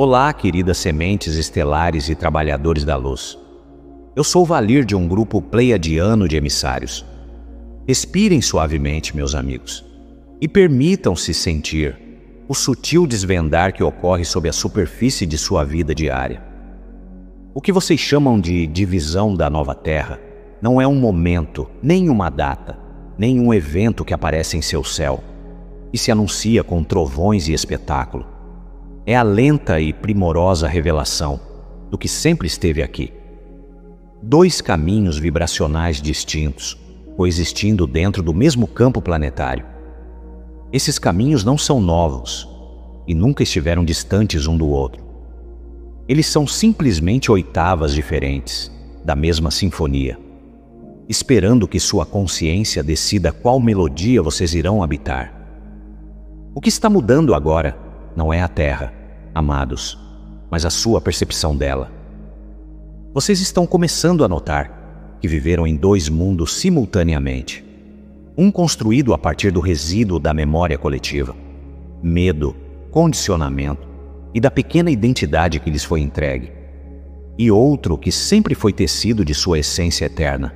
Olá, queridas sementes estelares e trabalhadores da luz. Eu sou Valir de um grupo pleiadiano de emissários. Respirem suavemente, meus amigos, e permitam-se sentir o sutil desvendar que ocorre sob a superfície de sua vida diária. O que vocês chamam de divisão da nova Terra não é um momento, nem uma data, nem um evento que aparece em seu céu e se anuncia com trovões e espetáculo. É a lenta e primorosa revelação do que sempre esteve aqui. Dois caminhos vibracionais distintos, coexistindo dentro do mesmo campo planetário. Esses caminhos não são novos e nunca estiveram distantes um do outro. Eles são simplesmente oitavas diferentes da mesma sinfonia, esperando que sua consciência decida qual melodia vocês irão habitar. O que está mudando agora não é a Terra, amados, mas a sua percepção dela. Vocês estão começando a notar que viveram em dois mundos simultaneamente. Um construído a partir do resíduo da memória coletiva, medo, condicionamento e da pequena identidade que lhes foi entregue. E outro que sempre foi tecido de sua essência eterna,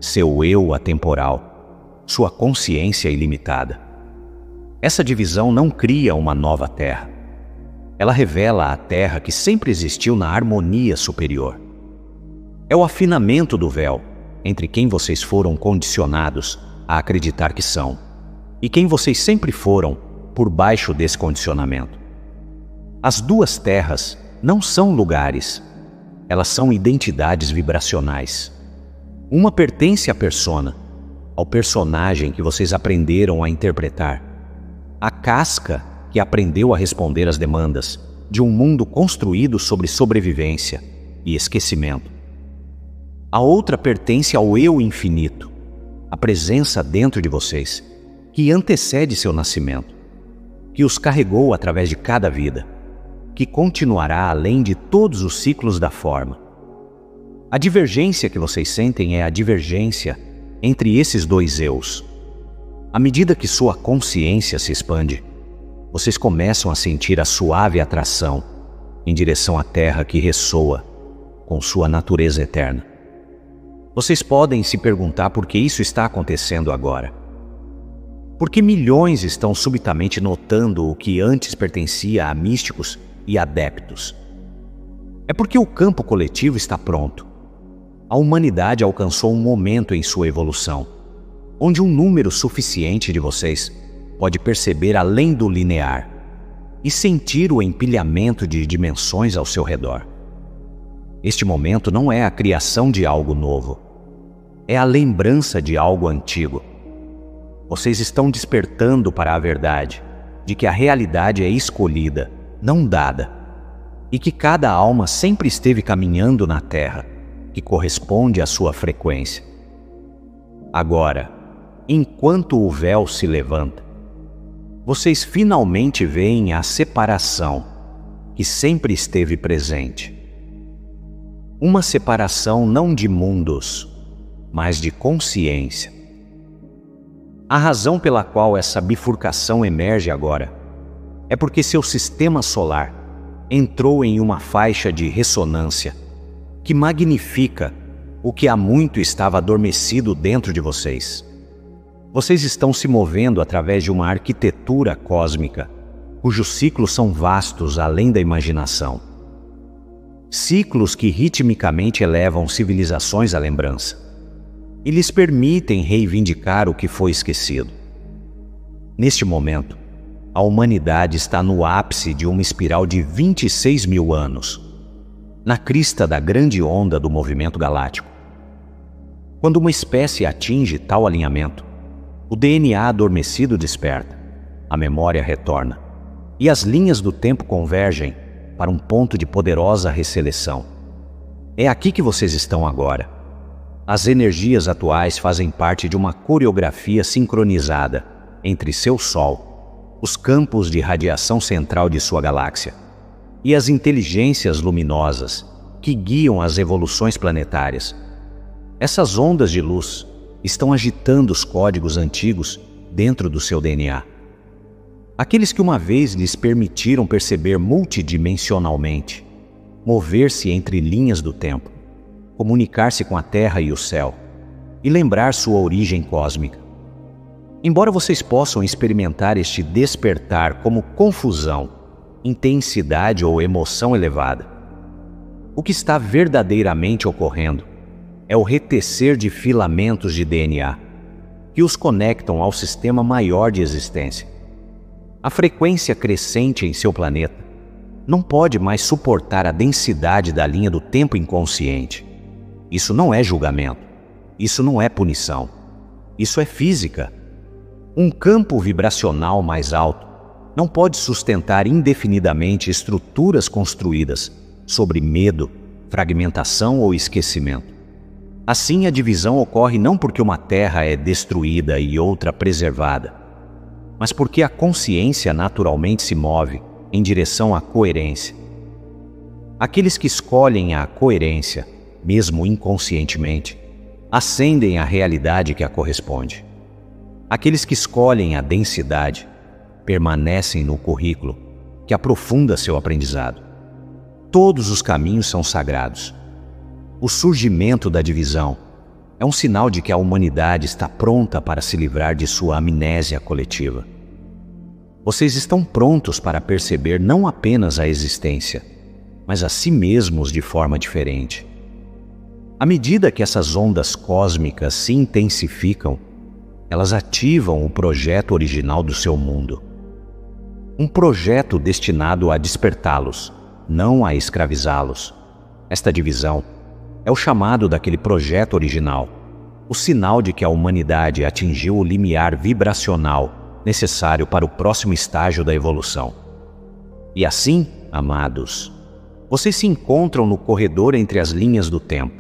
seu eu atemporal, sua consciência ilimitada. Essa divisão não cria uma nova Terra. Ela revela a Terra que sempre existiu na harmonia superior. É o afinamento do véu entre quem vocês foram condicionados a acreditar que são e quem vocês sempre foram por baixo desse condicionamento. As duas terras não são lugares, elas são identidades vibracionais. Uma pertence à persona, ao personagem que vocês aprenderam a interpretar, a casca que aprendeu a responder às demandas de um mundo construído sobre sobrevivência e esquecimento. A outra pertence ao eu infinito, a presença dentro de vocês, que antecede seu nascimento, que os carregou através de cada vida, que continuará além de todos os ciclos da forma. A divergência que vocês sentem é a divergência entre esses dois eus. À medida que sua consciência se expande, vocês começam a sentir a suave atração em direção à Terra que ressoa com sua natureza eterna. Vocês podem se perguntar por que isso está acontecendo agora. Por que milhões estão subitamente notando o que antes pertencia a místicos e adeptos? É porque o campo coletivo está pronto. A humanidade alcançou um momento em sua evolução, onde um número suficiente de vocês pode perceber além do linear e sentir o empilhamento de dimensões ao seu redor. Este momento não é a criação de algo novo, é a lembrança de algo antigo. Vocês estão despertando para a verdade de que a realidade é escolhida, não dada, e que cada alma sempre esteve caminhando na Terra, que corresponde à sua frequência. Agora, enquanto o véu se levanta, vocês finalmente veem a separação que sempre esteve presente. Uma separação não de mundos, mas de consciência. A razão pela qual essa bifurcação emerge agora é porque seu sistema solar entrou em uma faixa de ressonância que magnifica o que há muito estava adormecido dentro de vocês. Vocês estão se movendo através de uma arquitetura cósmica, cujos ciclos são vastos além da imaginação. Ciclos que ritmicamente elevam civilizações à lembrança e lhes permitem reivindicar o que foi esquecido. Neste momento, a humanidade está no ápice de uma espiral de 26 mil anos, na crista da grande onda do movimento galáctico. Quando uma espécie atinge tal alinhamento, o DNA adormecido desperta, a memória retorna, e as linhas do tempo convergem para um ponto de poderosa resseleção. É aqui que vocês estão agora. As energias atuais fazem parte de uma coreografia sincronizada entre seu Sol, os campos de radiação central de sua galáxia, e as inteligências luminosas que guiam as evoluções planetárias. Essas ondas de luz estão agitando os códigos antigos dentro do seu DNA. Aqueles que uma vez lhes permitiram perceber multidimensionalmente, mover-se entre linhas do tempo, comunicar-se com a terra e o céu, e lembrar sua origem cósmica. Embora vocês possam experimentar este despertar como confusão, intensidade ou emoção elevada, o que está verdadeiramente ocorrendo é o retecer de filamentos de DNA que os conectam ao sistema maior de existência. A frequência crescente em seu planeta não pode mais suportar a densidade da linha do tempo inconsciente. Isso não é julgamento. Isso não é punição. Isso é física. Um campo vibracional mais alto não pode sustentar indefinidamente estruturas construídas sobre medo, fragmentação ou esquecimento. Assim, a divisão ocorre não porque uma terra é destruída e outra preservada, mas porque a consciência naturalmente se move em direção à coerência. Aqueles que escolhem a coerência, mesmo inconscientemente, ascendem à realidade que a corresponde. Aqueles que escolhem a densidade permanecem no currículo que aprofunda seu aprendizado. Todos os caminhos são sagrados. O surgimento da divisão é um sinal de que a humanidade está pronta para se livrar de sua amnésia coletiva. Vocês estão prontos para perceber não apenas a existência, mas a si mesmos de forma diferente. À medida que essas ondas cósmicas se intensificam, elas ativam o projeto original do seu mundo. Um projeto destinado a despertá-los, não a escravizá-los. Esta divisão é o chamado daquele projeto original, o sinal de que a humanidade atingiu o limiar vibracional necessário para o próximo estágio da evolução. E assim, amados, vocês se encontram no corredor entre as linhas do tempo,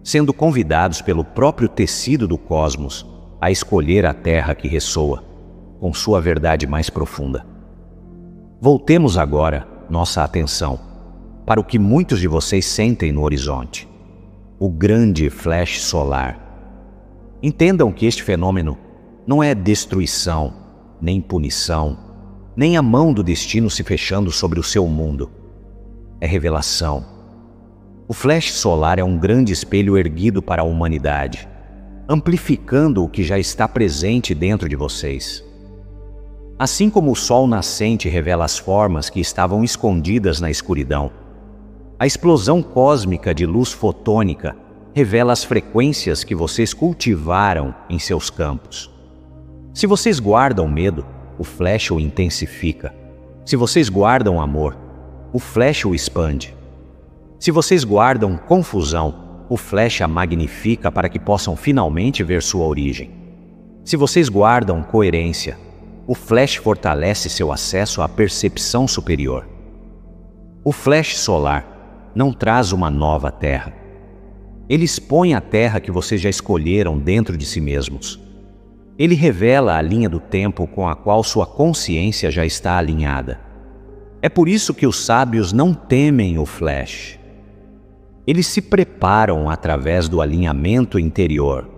sendo convidados pelo próprio tecido do cosmos a escolher a terra que ressoa com sua verdade mais profunda. Voltemos agora nossa atenção para o que muitos de vocês sentem no horizonte, o grande flash solar. Entendam que este fenômeno não é destruição, nem punição, nem a mão do destino se fechando sobre o seu mundo. É revelação. O flash solar é um grande espelho erguido para a humanidade, amplificando o que já está presente dentro de vocês. Assim como o sol nascente revela as formas que estavam escondidas na escuridão, a explosão cósmica de luz fotônica revela as frequências que vocês cultivaram em seus campos. Se vocês guardam medo, o flash o intensifica. Se vocês guardam amor, o flash o expande. Se vocês guardam confusão, o flash a magnifica para que possam finalmente ver sua origem. Se vocês guardam coerência, o flash fortalece seu acesso à percepção superior. O flash solar não traz uma nova terra. Ele expõe a terra que vocês já escolheram dentro de si mesmos. Ele revela a linha do tempo com a qual sua consciência já está alinhada. É por isso que os sábios não temem o flash. Eles se preparam através do alinhamento interior,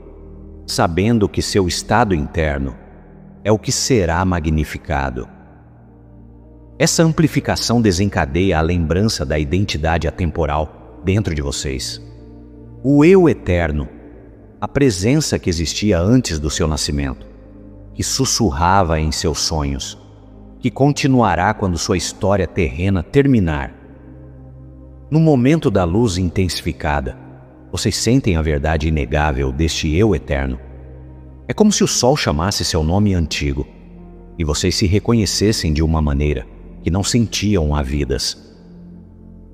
sabendo que seu estado interno é o que será magnificado. Essa amplificação desencadeia a lembrança da identidade atemporal dentro de vocês. O eu eterno, a presença que existia antes do seu nascimento, que sussurrava em seus sonhos, que continuará quando sua história terrena terminar. No momento da luz intensificada, vocês sentem a verdade inegável deste eu eterno. É como se o sol chamasse seu nome antigo e vocês se reconhecessem de uma maneira que não sentiam há vidas.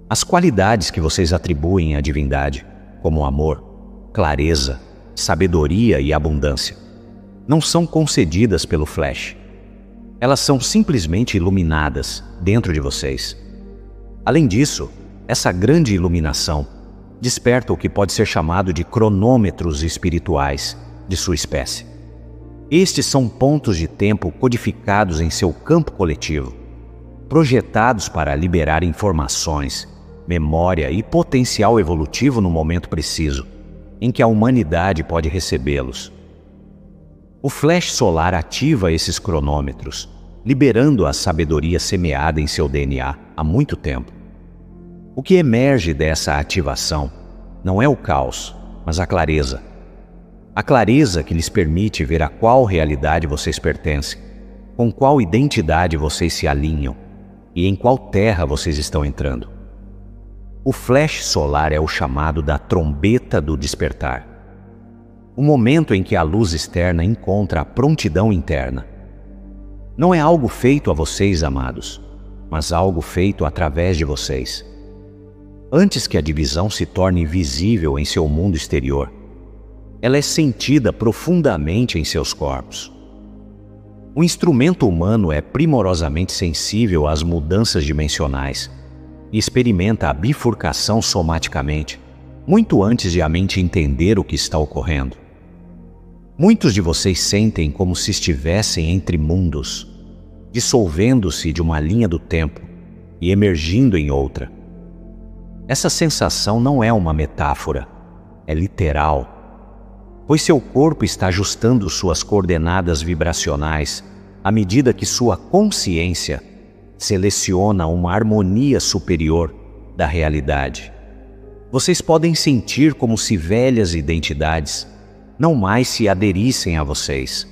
As qualidades que vocês atribuem à divindade, como amor, clareza, sabedoria e abundância, não são concedidas pelo flash. Elas são simplesmente iluminadas dentro de vocês. Além disso, essa grande iluminação desperta o que pode ser chamado de cronômetros espirituais de sua espécie. Estes são pontos de tempo codificados em seu campo coletivo, projetados para liberar informações, memória e potencial evolutivo no momento preciso, em que a humanidade pode recebê-los. O flash solar ativa esses cronômetros liberando a sabedoria semeada em seu DNA há muito tempo. O que emerge dessa ativação não é o caos, mas a clareza. A clareza que lhes permite ver a qual realidade vocês pertencem, com qual identidade vocês se alinham e em qual terra vocês estão entrando. O flash solar é o chamado da trombeta do despertar. O momento em que a luz externa encontra a prontidão interna. Não é algo feito a vocês, amados, mas algo feito através de vocês. Antes que a divisão se torne visível em seu mundo exterior, ela é sentida profundamente em seus corpos. O instrumento humano é primorosamente sensível às mudanças dimensionais e experimenta a bifurcação somaticamente, muito antes de a mente entender o que está ocorrendo. Muitos de vocês sentem como se estivessem entre mundos, dissolvendo-se de uma linha do tempo e emergindo em outra. Essa sensação não é uma metáfora, é literal, pois seu corpo está ajustando suas coordenadas vibracionais à medida que sua consciência seleciona uma harmonia superior da realidade. Vocês podem sentir como se velhas identidades não mais se aderissem a vocês,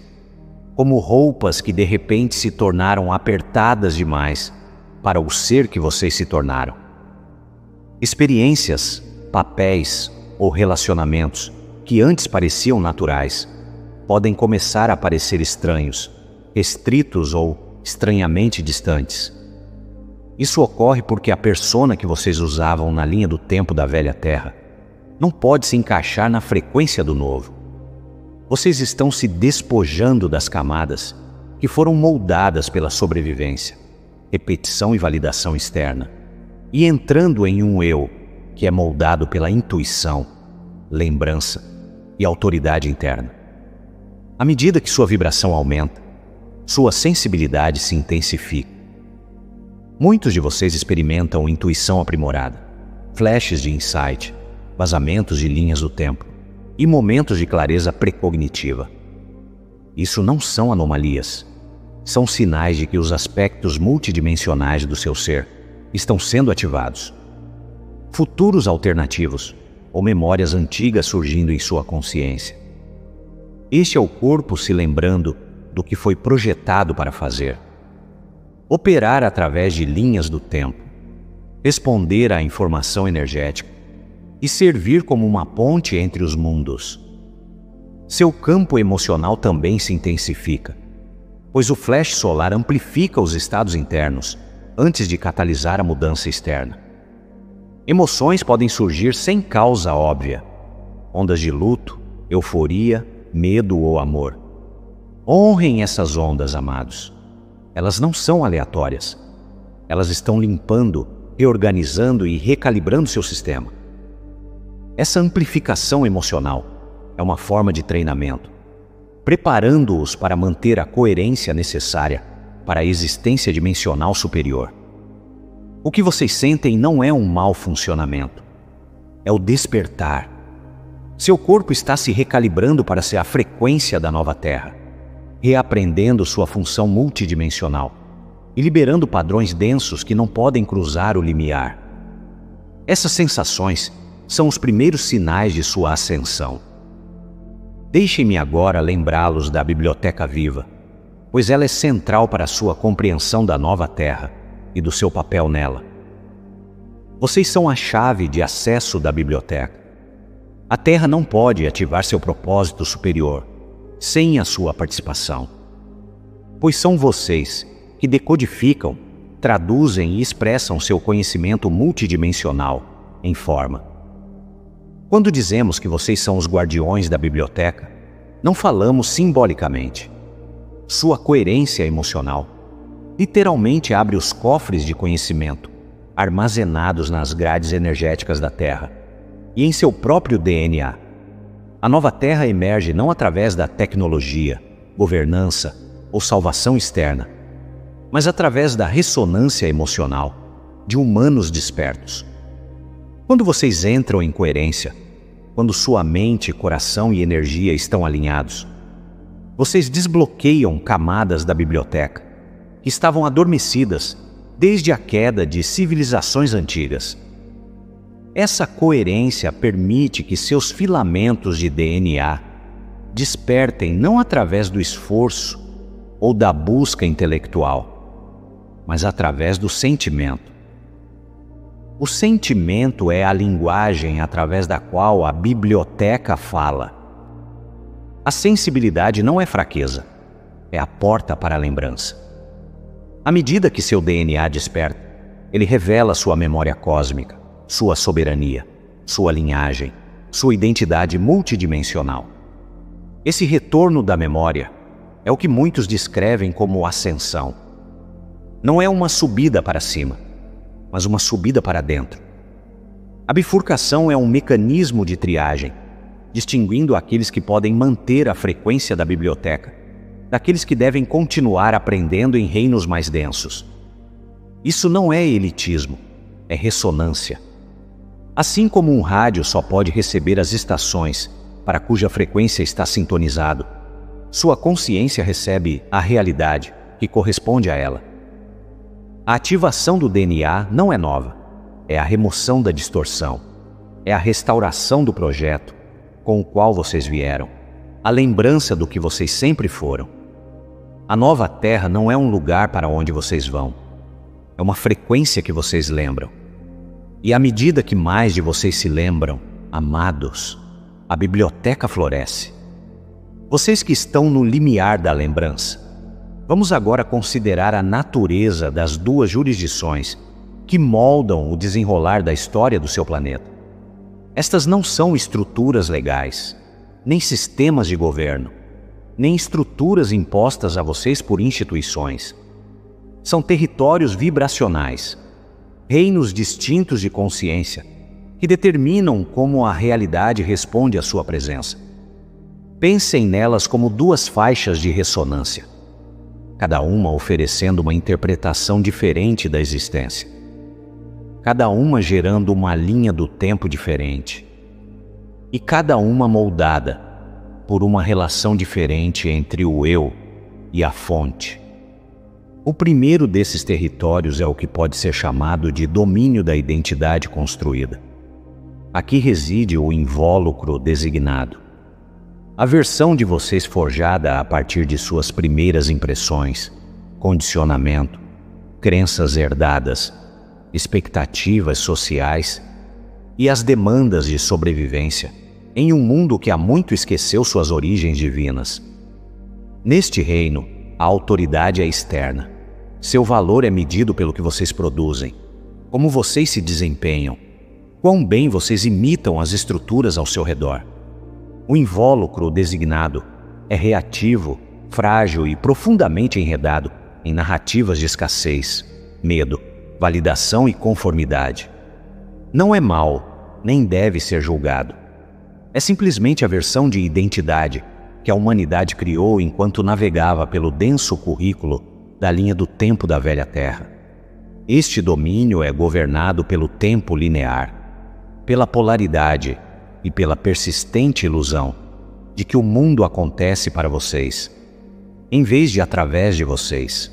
como roupas que de repente se tornaram apertadas demais para o ser que vocês se tornaram. Experiências, papéis ou relacionamentos que antes pareciam naturais, podem começar a parecer estranhos, restritos ou estranhamente distantes. Isso ocorre porque a persona que vocês usavam na linha do tempo da velha Terra não pode se encaixar na frequência do novo. Vocês estão se despojando das camadas que foram moldadas pela sobrevivência, repetição e validação externa, e entrando em um eu que é moldado pela intuição, lembrança e autoridade interna. À medida que sua vibração aumenta, sua sensibilidade se intensifica. Muitos de vocês experimentam intuição aprimorada, flashes de insight, vazamentos de linhas do tempo e momentos de clareza precognitiva. Isso não são anomalias, são sinais de que os aspectos multidimensionais do seu ser estão sendo ativados. Futuros alternativos ou memórias antigas surgindo em sua consciência. Este é o corpo se lembrando do que foi projetado para fazer. Operar através de linhas do tempo, responder à informação energética e servir como uma ponte entre os mundos. Seu campo emocional também se intensifica, pois o flash solar amplifica os estados internos antes de catalisar a mudança externa. Emoções podem surgir sem causa óbvia, ondas de luto, euforia, medo ou amor. Honrem essas ondas, amados. Elas não são aleatórias. Elas estão limpando, reorganizando e recalibrando seu sistema. Essa amplificação emocional é uma forma de treinamento, preparando-os para manter a coerência necessária para a existência dimensional superior. O que vocês sentem não é um mau funcionamento, é o despertar. Seu corpo está se recalibrando para ser a frequência da nova Terra, reaprendendo sua função multidimensional e liberando padrões densos que não podem cruzar o limiar. Essas sensações são os primeiros sinais de sua ascensão. Deixem-me agora lembrá-los da Biblioteca Viva, pois ela é central para a sua compreensão da nova Terra e do seu papel nela. Vocês são a chave de acesso da biblioteca. A Terra não pode ativar seu propósito superior sem a sua participação, pois são vocês que decodificam, traduzem e expressam seu conhecimento multidimensional em forma. Quando dizemos que vocês são os guardiões da biblioteca, não falamos simbolicamente. Sua coerência emocional literalmente abre os cofres de conhecimento armazenados nas grades energéticas da Terra e em seu próprio DNA. A nova Terra emerge não através da tecnologia, governança ou salvação externa, mas através da ressonância emocional de humanos despertos. Quando vocês entram em coerência, quando sua mente, coração e energia estão alinhados, vocês desbloqueiam camadas da biblioteca que estavam adormecidas desde a queda de civilizações antigas. Essa coerência permite que seus filamentos de DNA despertem não através do esforço ou da busca intelectual, mas através do sentimento. O sentimento é a linguagem através da qual a biblioteca fala. A sensibilidade não é fraqueza, é a porta para a lembrança. À medida que seu DNA desperta, ele revela sua memória cósmica, sua soberania, sua linhagem, sua identidade multidimensional. Esse retorno da memória é o que muitos descrevem como ascensão. Não é uma subida para cima, mas uma subida para dentro. A bifurcação é um mecanismo de triagem, distinguindo aqueles que podem manter a frequência da biblioteca daqueles que devem continuar aprendendo em reinos mais densos. Isso não é elitismo, é ressonância. Assim como um rádio só pode receber as estações para cuja frequência está sintonizado, sua consciência recebe a realidade que corresponde a ela. A ativação do DNA não é nova, é a remoção da distorção, é a restauração do projeto com o qual vocês vieram, a lembrança do que vocês sempre foram. A nova Terra não é um lugar para onde vocês vão, é uma frequência que vocês lembram. E à medida que mais de vocês se lembram, amados, a biblioteca floresce. Vocês que estão no limiar da lembrança, vamos agora considerar a natureza das duas jurisdições que moldam o desenrolar da história do seu planeta. Estas não são estruturas legais, nem sistemas de governo, nem estruturas impostas a vocês por instituições. São territórios vibracionais, reinos distintos de consciência, que determinam como a realidade responde à sua presença. Pensem nelas como duas faixas de ressonância, cada uma oferecendo uma interpretação diferente da existência, cada uma gerando uma linha do tempo diferente, e cada uma moldada por uma relação diferente entre o eu e a fonte. O primeiro desses territórios é o que pode ser chamado de domínio da identidade construída. Aqui reside o invólucro designado. A versão de vocês forjada a partir de suas primeiras impressões, condicionamento, crenças herdadas, expectativas sociais e as demandas de sobrevivência em um mundo que há muito esqueceu suas origens divinas. Neste reino, a autoridade é externa. Seu valor é medido pelo que vocês produzem, como vocês se desempenham, quão bem vocês imitam as estruturas ao seu redor. O invólucro designado é reativo, frágil e profundamente enredado em narrativas de escassez, medo, validação e conformidade. Não é mau, nem deve ser julgado. É simplesmente a versão de identidade que a humanidade criou enquanto navegava pelo denso currículo da linha do tempo da velha Terra. Este domínio é governado pelo tempo linear, pela polaridade e pela persistente ilusão de que o mundo acontece para vocês, em vez de através de vocês.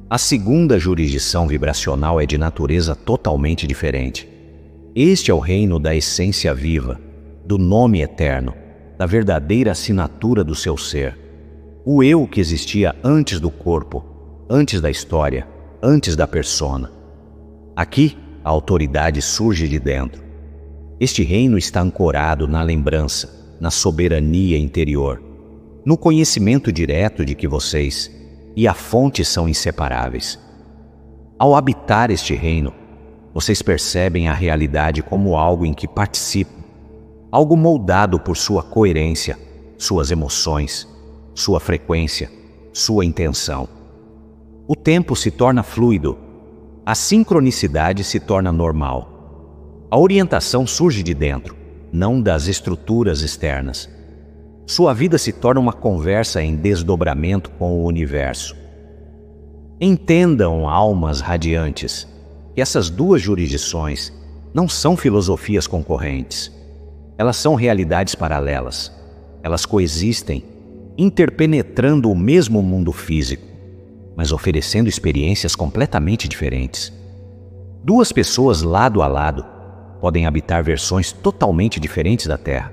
A segunda jurisdição vibracional é de natureza totalmente diferente. Este é o reino da essência viva, do nome eterno, da verdadeira assinatura do seu ser. O eu que existia antes do corpo, antes da história, antes da persona. Aqui, a autoridade surge de dentro. Este reino está ancorado na lembrança, na soberania interior, no conhecimento direto de que vocês e a fonte são inseparáveis. Ao habitar este reino, vocês percebem a realidade como algo em que participam, algo moldado por sua coerência, suas emoções, sua frequência, sua intenção. O tempo se torna fluido, a sincronicidade se torna normal. A orientação surge de dentro, não das estruturas externas. Sua vida se torna uma conversa em desdobramento com o universo. Entendam, almas radiantes, que essas duas jurisdições não são filosofias concorrentes. Elas são realidades paralelas. Elas coexistem, interpenetrando o mesmo mundo físico. mas oferecendo experiências completamente diferentes. Duas pessoas lado a lado podem habitar versões totalmente diferentes da Terra,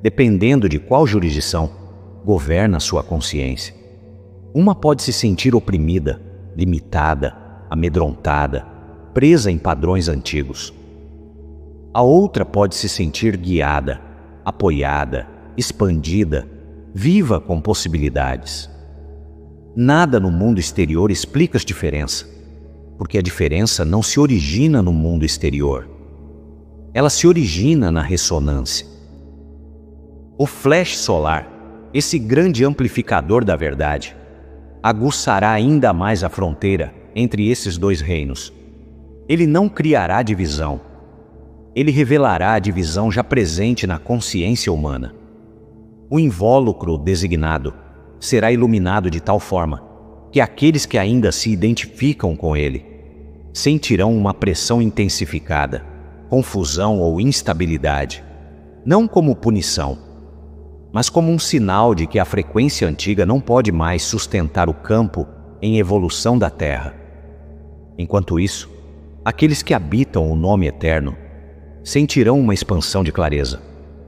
dependendo de qual jurisdição governa sua consciência. Uma pode se sentir oprimida, limitada, amedrontada, presa em padrões antigos. A outra pode se sentir guiada, apoiada, expandida, viva com possibilidades. Nada no mundo exterior explica as diferenças, porque a diferença não se origina no mundo exterior. Ela se origina na ressonância. O flash solar, esse grande amplificador da verdade, aguçará ainda mais a fronteira entre esses dois reinos. Ele não criará divisão. Ele revelará a divisão já presente na consciência humana. O invólucro designado será iluminado de tal forma que aqueles que ainda se identificam com ele sentirão uma pressão intensificada, confusão ou instabilidade, não como punição, mas como um sinal de que a frequência antiga não pode mais sustentar o campo em evolução da Terra. Enquanto isso, aqueles que habitam o nome eterno sentirão uma expansão de clareza,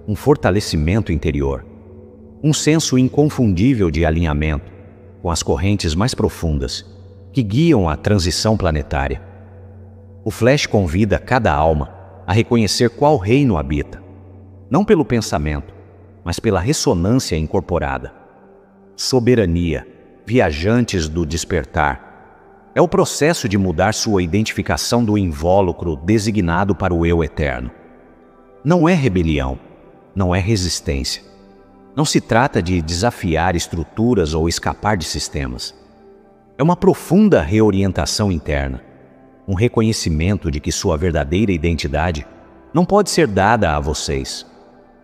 um fortalecimento interior, um senso inconfundível de alinhamento com as correntes mais profundas que guiam a transição planetária. O flash convida cada alma a reconhecer qual reino habita, não pelo pensamento, mas pela ressonância incorporada. Soberania, viajantes do despertar, é o processo de mudar sua identificação do invólucro designado para o eu eterno. Não é rebelião, não é resistência. Não se trata de desafiar estruturas ou escapar de sistemas. É uma profunda reorientação interna, um reconhecimento de que sua verdadeira identidade não pode ser dada a vocês,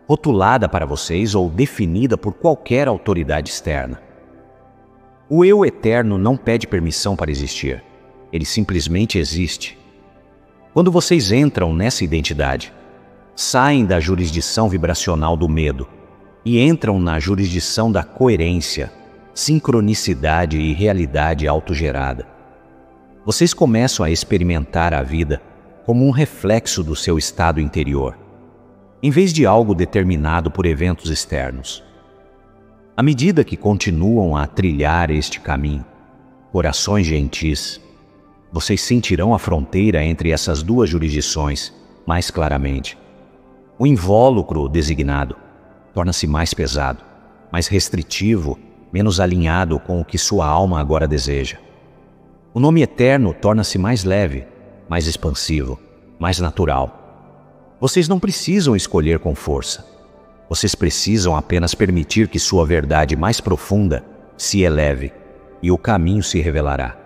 rotulada para vocês ou definida por qualquer autoridade externa. O eu eterno não pede permissão para existir, ele simplesmente existe. Quando vocês entram nessa identidade, saem da jurisdição vibracional do medo e entram na jurisdição da coerência, sincronicidade e realidade autogerada. Vocês começam a experimentar a vida como um reflexo do seu estado interior, em vez de algo determinado por eventos externos. À medida que continuam a trilhar este caminho, corações gentis, vocês sentirão a fronteira entre essas duas jurisdições mais claramente. O invólucro designado torna-se mais pesado, mais restritivo, menos alinhado com o que sua alma agora deseja. O nome eterno torna-se mais leve, mais expansivo, mais natural. Vocês não precisam escolher com força. Vocês precisam apenas permitir que sua verdade mais profunda se eleve e o caminho se revelará.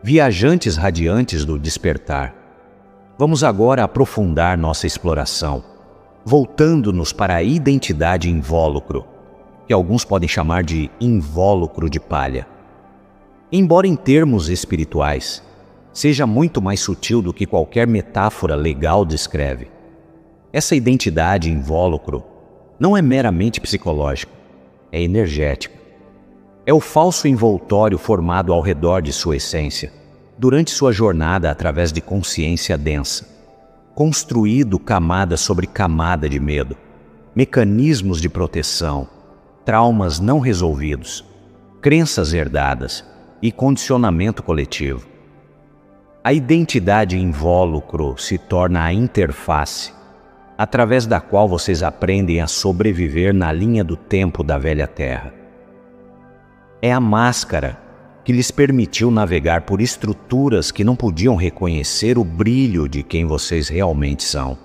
Viajantes radiantes do despertar, vamos agora aprofundar nossa exploração, voltando-nos para a identidade invólucro, que alguns podem chamar de invólucro de palha. Embora em termos espirituais, seja muito mais sutil do que qualquer metáfora legal descreve, essa identidade invólucro não é meramente psicológica, é energética. É o falso envoltório formado ao redor de sua essência, durante sua jornada através de consciência densa, construído camada sobre camada de medo, mecanismos de proteção, traumas não resolvidos, crenças herdadas e condicionamento coletivo. A identidade invólucro se torna a interface, através da qual vocês aprendem a sobreviver na linha do tempo da velha Terra. É a máscara que lhes permitiu navegar por estruturas que não podiam reconhecer o brilho de quem vocês realmente são.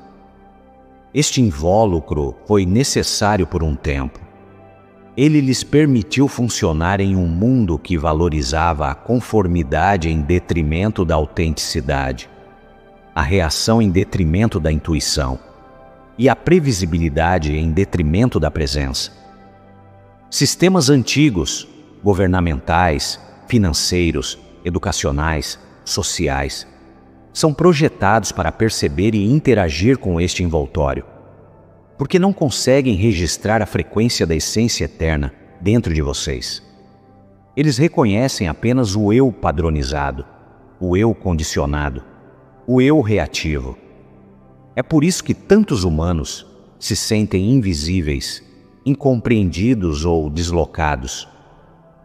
Este invólucro foi necessário por um tempo. Ele lhes permitiu funcionar em um mundo que valorizava a conformidade em detrimento da autenticidade, a reação em detrimento da intuição e a previsibilidade em detrimento da presença. Sistemas antigos, governamentais, financeiros, educacionais, sociais, são projetados para perceber e interagir com este envoltório, porque não conseguem registrar a frequência da essência eterna dentro de vocês. Eles reconhecem apenas o eu padronizado, o eu condicionado, o eu reativo. É por isso que tantos humanos se sentem invisíveis, incompreendidos ou deslocados,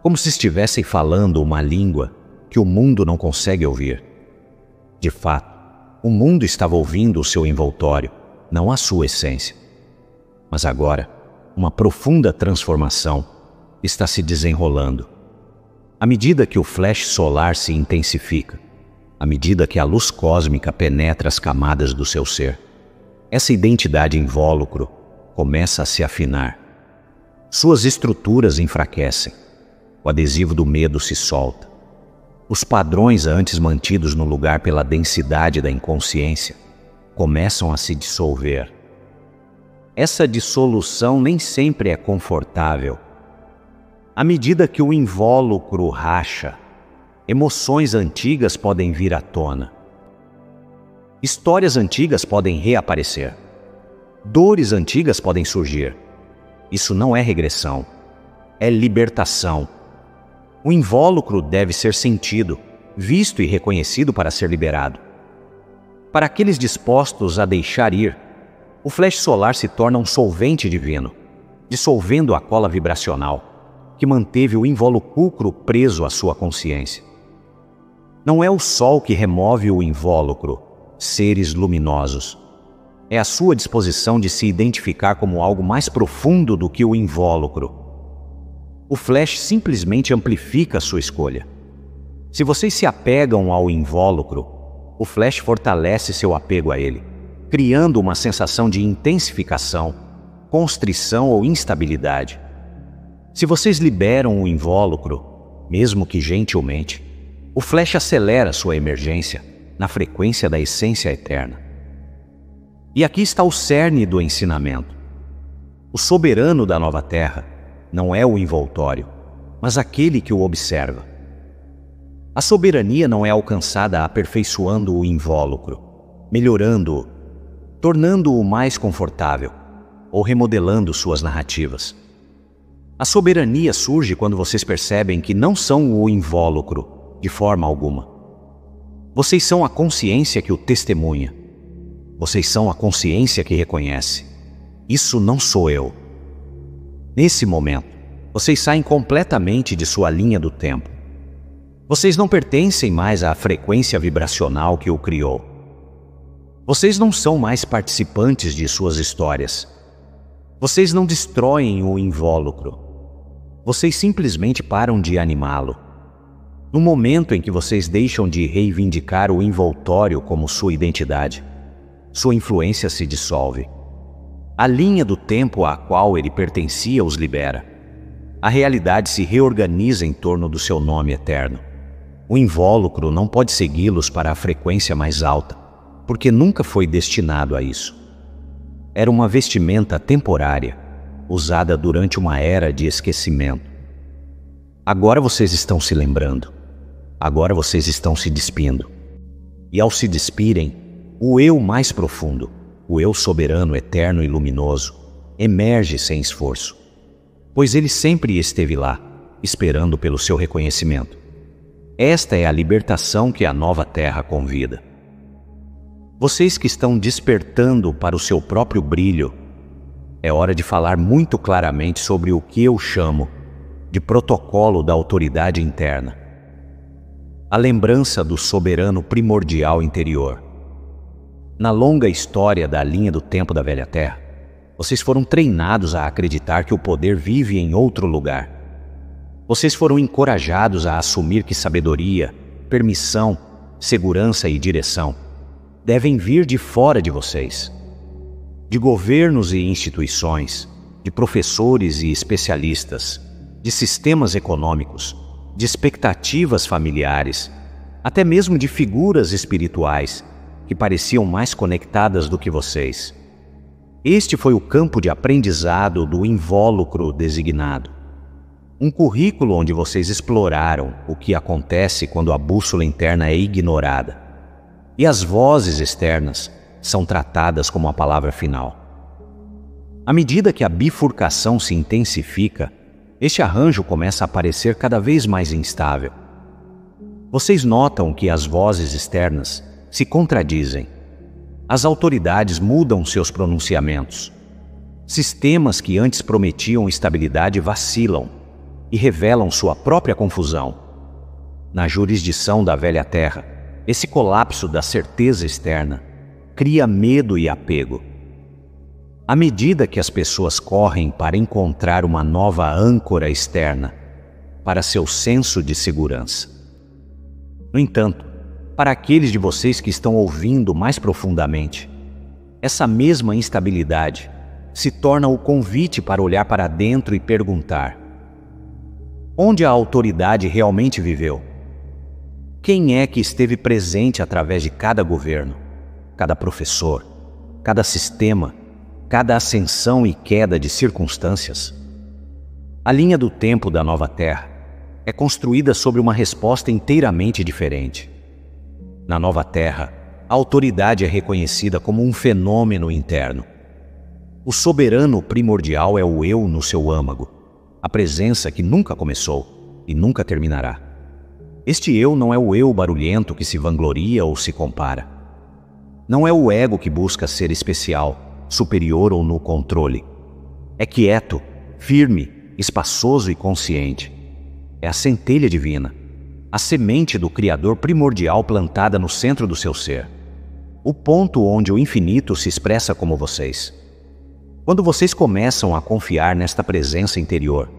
como se estivessem falando uma língua que o mundo não consegue ouvir. De fato, o mundo estava ouvindo o seu envoltório, não a sua essência. Mas agora, uma profunda transformação está se desenrolando. À medida que o flash solar se intensifica, à medida que a luz cósmica penetra as camadas do seu ser, essa identidade invólucro começa a se afinar. Suas estruturas enfraquecem, o adesivo do medo se solta. Os padrões antes mantidos no lugar pela densidade da inconsciência começam a se dissolver. Essa dissolução nem sempre é confortável. À medida que o invólucro racha, emoções antigas podem vir à tona. Histórias antigas podem reaparecer. Dores antigas podem surgir. Isso não é regressão, é libertação. O invólucro deve ser sentido, visto e reconhecido para ser liberado. Para aqueles dispostos a deixar ir, o flash solar se torna um solvente divino, dissolvendo a cola vibracional que manteve o invólucro preso à sua consciência. Não é o sol que remove o invólucro, seres luminosos. É a sua disposição de se identificar como algo mais profundo do que o invólucro. O flash simplesmente amplifica a sua escolha. Se vocês se apegam ao invólucro, o flash fortalece seu apego a ele, criando uma sensação de intensificação, constrição ou instabilidade. Se vocês liberam o invólucro, mesmo que gentilmente, o flash acelera sua emergência na frequência da essência eterna. E aqui está o cerne do ensinamento. O soberano da nova terra não é o envoltório, mas aquele que o observa. A soberania não é alcançada aperfeiçoando o invólucro, melhorando-o, tornando-o mais confortável ou remodelando suas narrativas. A soberania surge quando vocês percebem que não são o invólucro de forma alguma. Vocês são a consciência que o testemunha. Vocês são a consciência que reconhece. Isso não sou eu. Nesse momento, vocês saem completamente de sua linha do tempo. Vocês não pertencem mais à frequência vibracional que o criou. Vocês não são mais participantes de suas histórias. Vocês não destroem o invólucro. Vocês simplesmente param de animá-lo. No momento em que vocês deixam de reivindicar o envoltório como sua identidade, sua influência se dissolve. A linha do tempo à qual ele pertencia os libera. A realidade se reorganiza em torno do seu nome eterno. O invólucro não pode segui-los para a frequência mais alta, porque nunca foi destinado a isso. Era uma vestimenta temporária, usada durante uma era de esquecimento. Agora vocês estão se lembrando. Agora vocês estão se despindo. E ao se despirem, o eu mais profundo, o eu soberano, eterno e luminoso, emerge sem esforço, pois ele sempre esteve lá, esperando pelo seu reconhecimento. Esta é a libertação que a nova terra convida. Vocês que estão despertando para o seu próprio brilho, é hora de falar muito claramente sobre o que eu chamo de protocolo da autoridade interna. A lembrança do soberano primordial interior. Na longa história da linha do tempo da Velha Terra, vocês foram treinados a acreditar que o poder vive em outro lugar. Vocês foram encorajados a assumir que sabedoria, permissão, segurança e direção devem vir de fora de vocês. De governos e instituições, de professores e especialistas, de sistemas econômicos, de expectativas familiares, até mesmo de figuras espirituais que pareciam mais conectadas do que vocês. Este foi o campo de aprendizado do invólucro designado. Um currículo onde vocês exploraram o que acontece quando a bússola interna é ignorada. E as vozes externas são tratadas como a palavra final. À medida que a bifurcação se intensifica, este arranjo começa a parecer cada vez mais instável. Vocês notam que as vozes externas se contradizem. As autoridades mudam seus pronunciamentos. Sistemas que antes prometiam estabilidade vacilam e revelam sua própria confusão. Na jurisdição da velha terra, esse colapso da certeza externa cria medo e apego. À medida que as pessoas correm para encontrar uma nova âncora externa para seu senso de segurança. No entanto, para aqueles de vocês que estão ouvindo mais profundamente, essa mesma instabilidade se torna o convite para olhar para dentro e perguntar: onde a autoridade realmente viveu? Quem é que esteve presente através de cada governo, cada professor, cada sistema, cada ascensão e queda de circunstâncias? A linha do tempo da nova Terra é construída sobre uma resposta inteiramente diferente. Na nova Terra, a autoridade é reconhecida como um fenômeno interno. O soberano primordial é o eu no seu âmago, a presença que nunca começou e nunca terminará. Este eu não é o eu barulhento que se vangloria ou se compara. Não é o ego que busca ser especial, superior ou no controle. É quieto, firme, espaçoso e consciente. É a centelha divina, a semente do Criador primordial plantada no centro do seu ser. O ponto onde o infinito se expressa como vocês. Quando vocês começam a confiar nesta presença interior,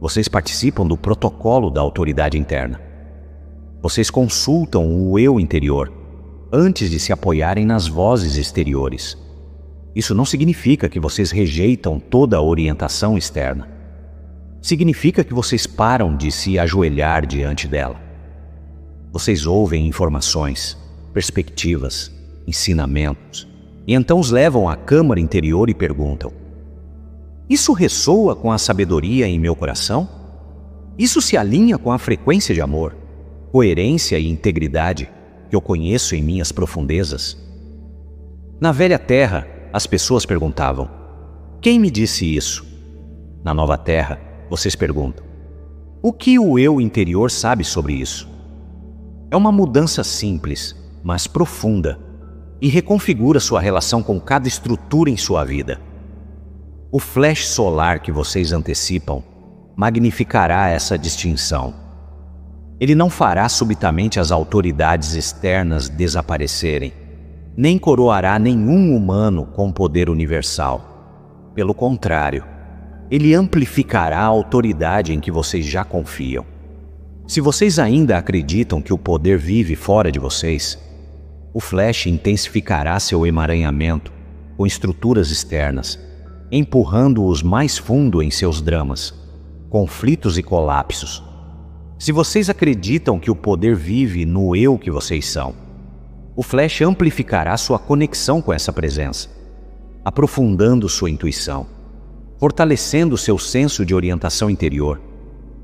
vocês participam do protocolo da autoridade interna. Vocês consultam o eu interior antes de se apoiarem nas vozes exteriores. Isso não significa que vocês rejeitam toda a orientação externa. Significa que vocês param de se ajoelhar diante dela. Vocês ouvem informações, perspectivas, ensinamentos, e então os levam à câmara interior e perguntam: isso ressoa com a sabedoria em meu coração? Isso se alinha com a frequência de amor, coerência e integridade que eu conheço em minhas profundezas? Na velha terra, as pessoas perguntavam: quem me disse isso? Na nova terra, vocês perguntam: o que o eu interior sabe sobre isso? É uma mudança simples, mas profunda, e reconfigura sua relação com cada estrutura em sua vida. O flash solar que vocês antecipam magnificará essa distinção. Ele não fará subitamente as autoridades externas desaparecerem, nem coroará nenhum humano com poder universal. Pelo contrário, ele amplificará a autoridade em que vocês já confiam. Se vocês ainda acreditam que o poder vive fora de vocês, o flash intensificará seu emaranhamento com estruturas externas, empurrando-os mais fundo em seus dramas, conflitos e colapsos. Se vocês acreditam que o poder vive no eu que vocês são, o flash amplificará sua conexão com essa presença, aprofundando sua intuição, fortalecendo seu senso de orientação interior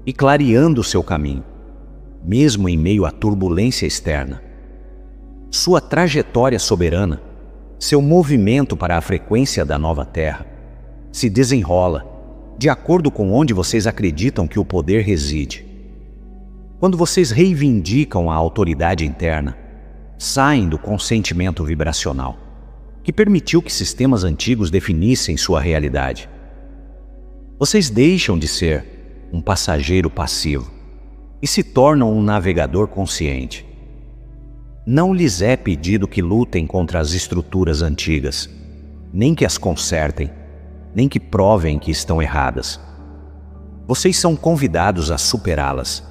e clareando seu caminho, mesmo em meio à turbulência externa. Sua trajetória soberana, seu movimento para a frequência da nova Terra, se desenrola de acordo com onde vocês acreditam que o poder reside. Quando vocês reivindicam a autoridade interna, saem do consentimento vibracional, que permitiu que sistemas antigos definissem sua realidade. Vocês deixam de ser um passageiro passivo e se tornam um navegador consciente. Não lhes é pedido que lutem contra as estruturas antigas, nem que as consertem, nem que provem que estão erradas. Vocês são convidados a superá-las,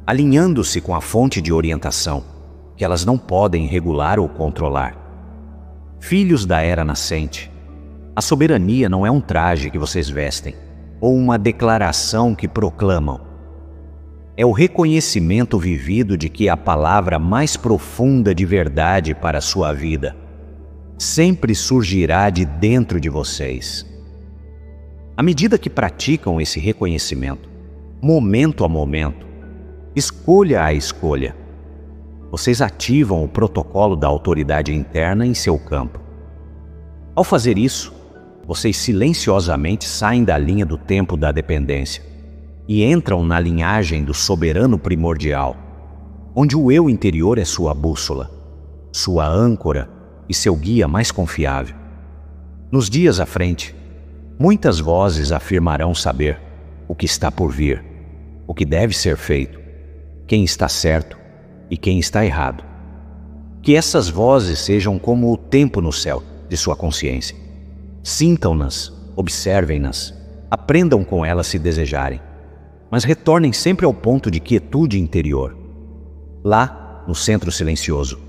alinhando-se com a fonte de orientação, que elas não podem regular ou controlar. Filhos da era nascente, a soberania não é um traje que vocês vestem, ou uma declaração que proclamam. É o reconhecimento vivido de que a palavra mais profunda de verdade para a sua vida sempre surgirá de dentro de vocês. À medida que praticam esse reconhecimento, momento a momento, escolha a escolha, vocês ativam o protocolo da autoridade interna em seu campo. Ao fazer isso, vocês silenciosamente saem da linha do tempo da dependência e entram na linhagem do soberano primordial, onde o eu interior é sua bússola, sua âncora e seu guia mais confiável. Nos dias à frente, muitas vozes afirmarão saber o que está por vir, o que deve ser feito, quem está certo e quem está errado. Que essas vozes sejam como o tempo no céu de sua consciência. Sintam-nas, observem-nas, aprendam com elas se desejarem, mas retornem sempre ao ponto de quietude interior. Lá, no centro silencioso,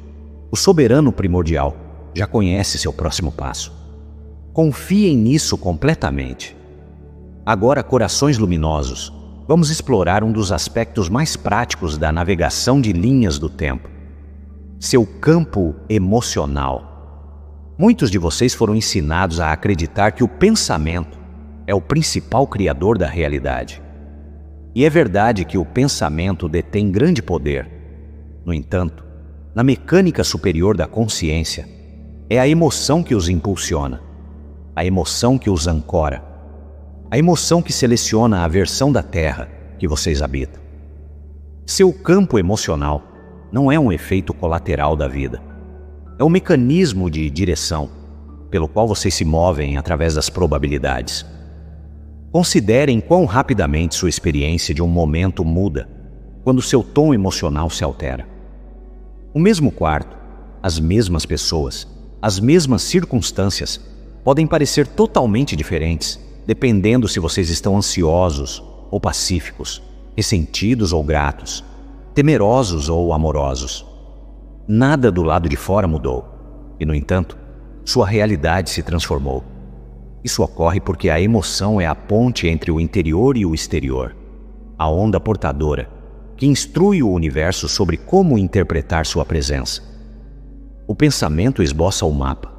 o soberano primordial já conhece seu próximo passo. Confiem nisso completamente. Agora, corações luminosos, vamos explorar um dos aspectos mais práticos da navegação de linhas do tempo: seu campo emocional. Muitos de vocês foram ensinados a acreditar que o pensamento é o principal criador da realidade. E é verdade que o pensamento detém grande poder. No entanto, na mecânica superior da consciência, é a emoção que os impulsiona, a emoção que os ancora, a emoção que seleciona a versão da Terra que vocês habitam. Seu campo emocional não é um efeito colateral da vida. É um mecanismo de direção pelo qual vocês se movem através das probabilidades. Considerem quão rapidamente sua experiência de um momento muda quando seu tom emocional se altera. O mesmo quarto, as mesmas pessoas, as mesmas circunstâncias podem parecer totalmente diferentes, dependendo se vocês estão ansiosos ou pacíficos, ressentidos ou gratos, temerosos ou amorosos. Nada do lado de fora mudou, e, no entanto, sua realidade se transformou. Isso ocorre porque a emoção é a ponte entre o interior e o exterior, a onda portadora que instrui o universo sobre como interpretar sua presença. O pensamento esboça o mapa.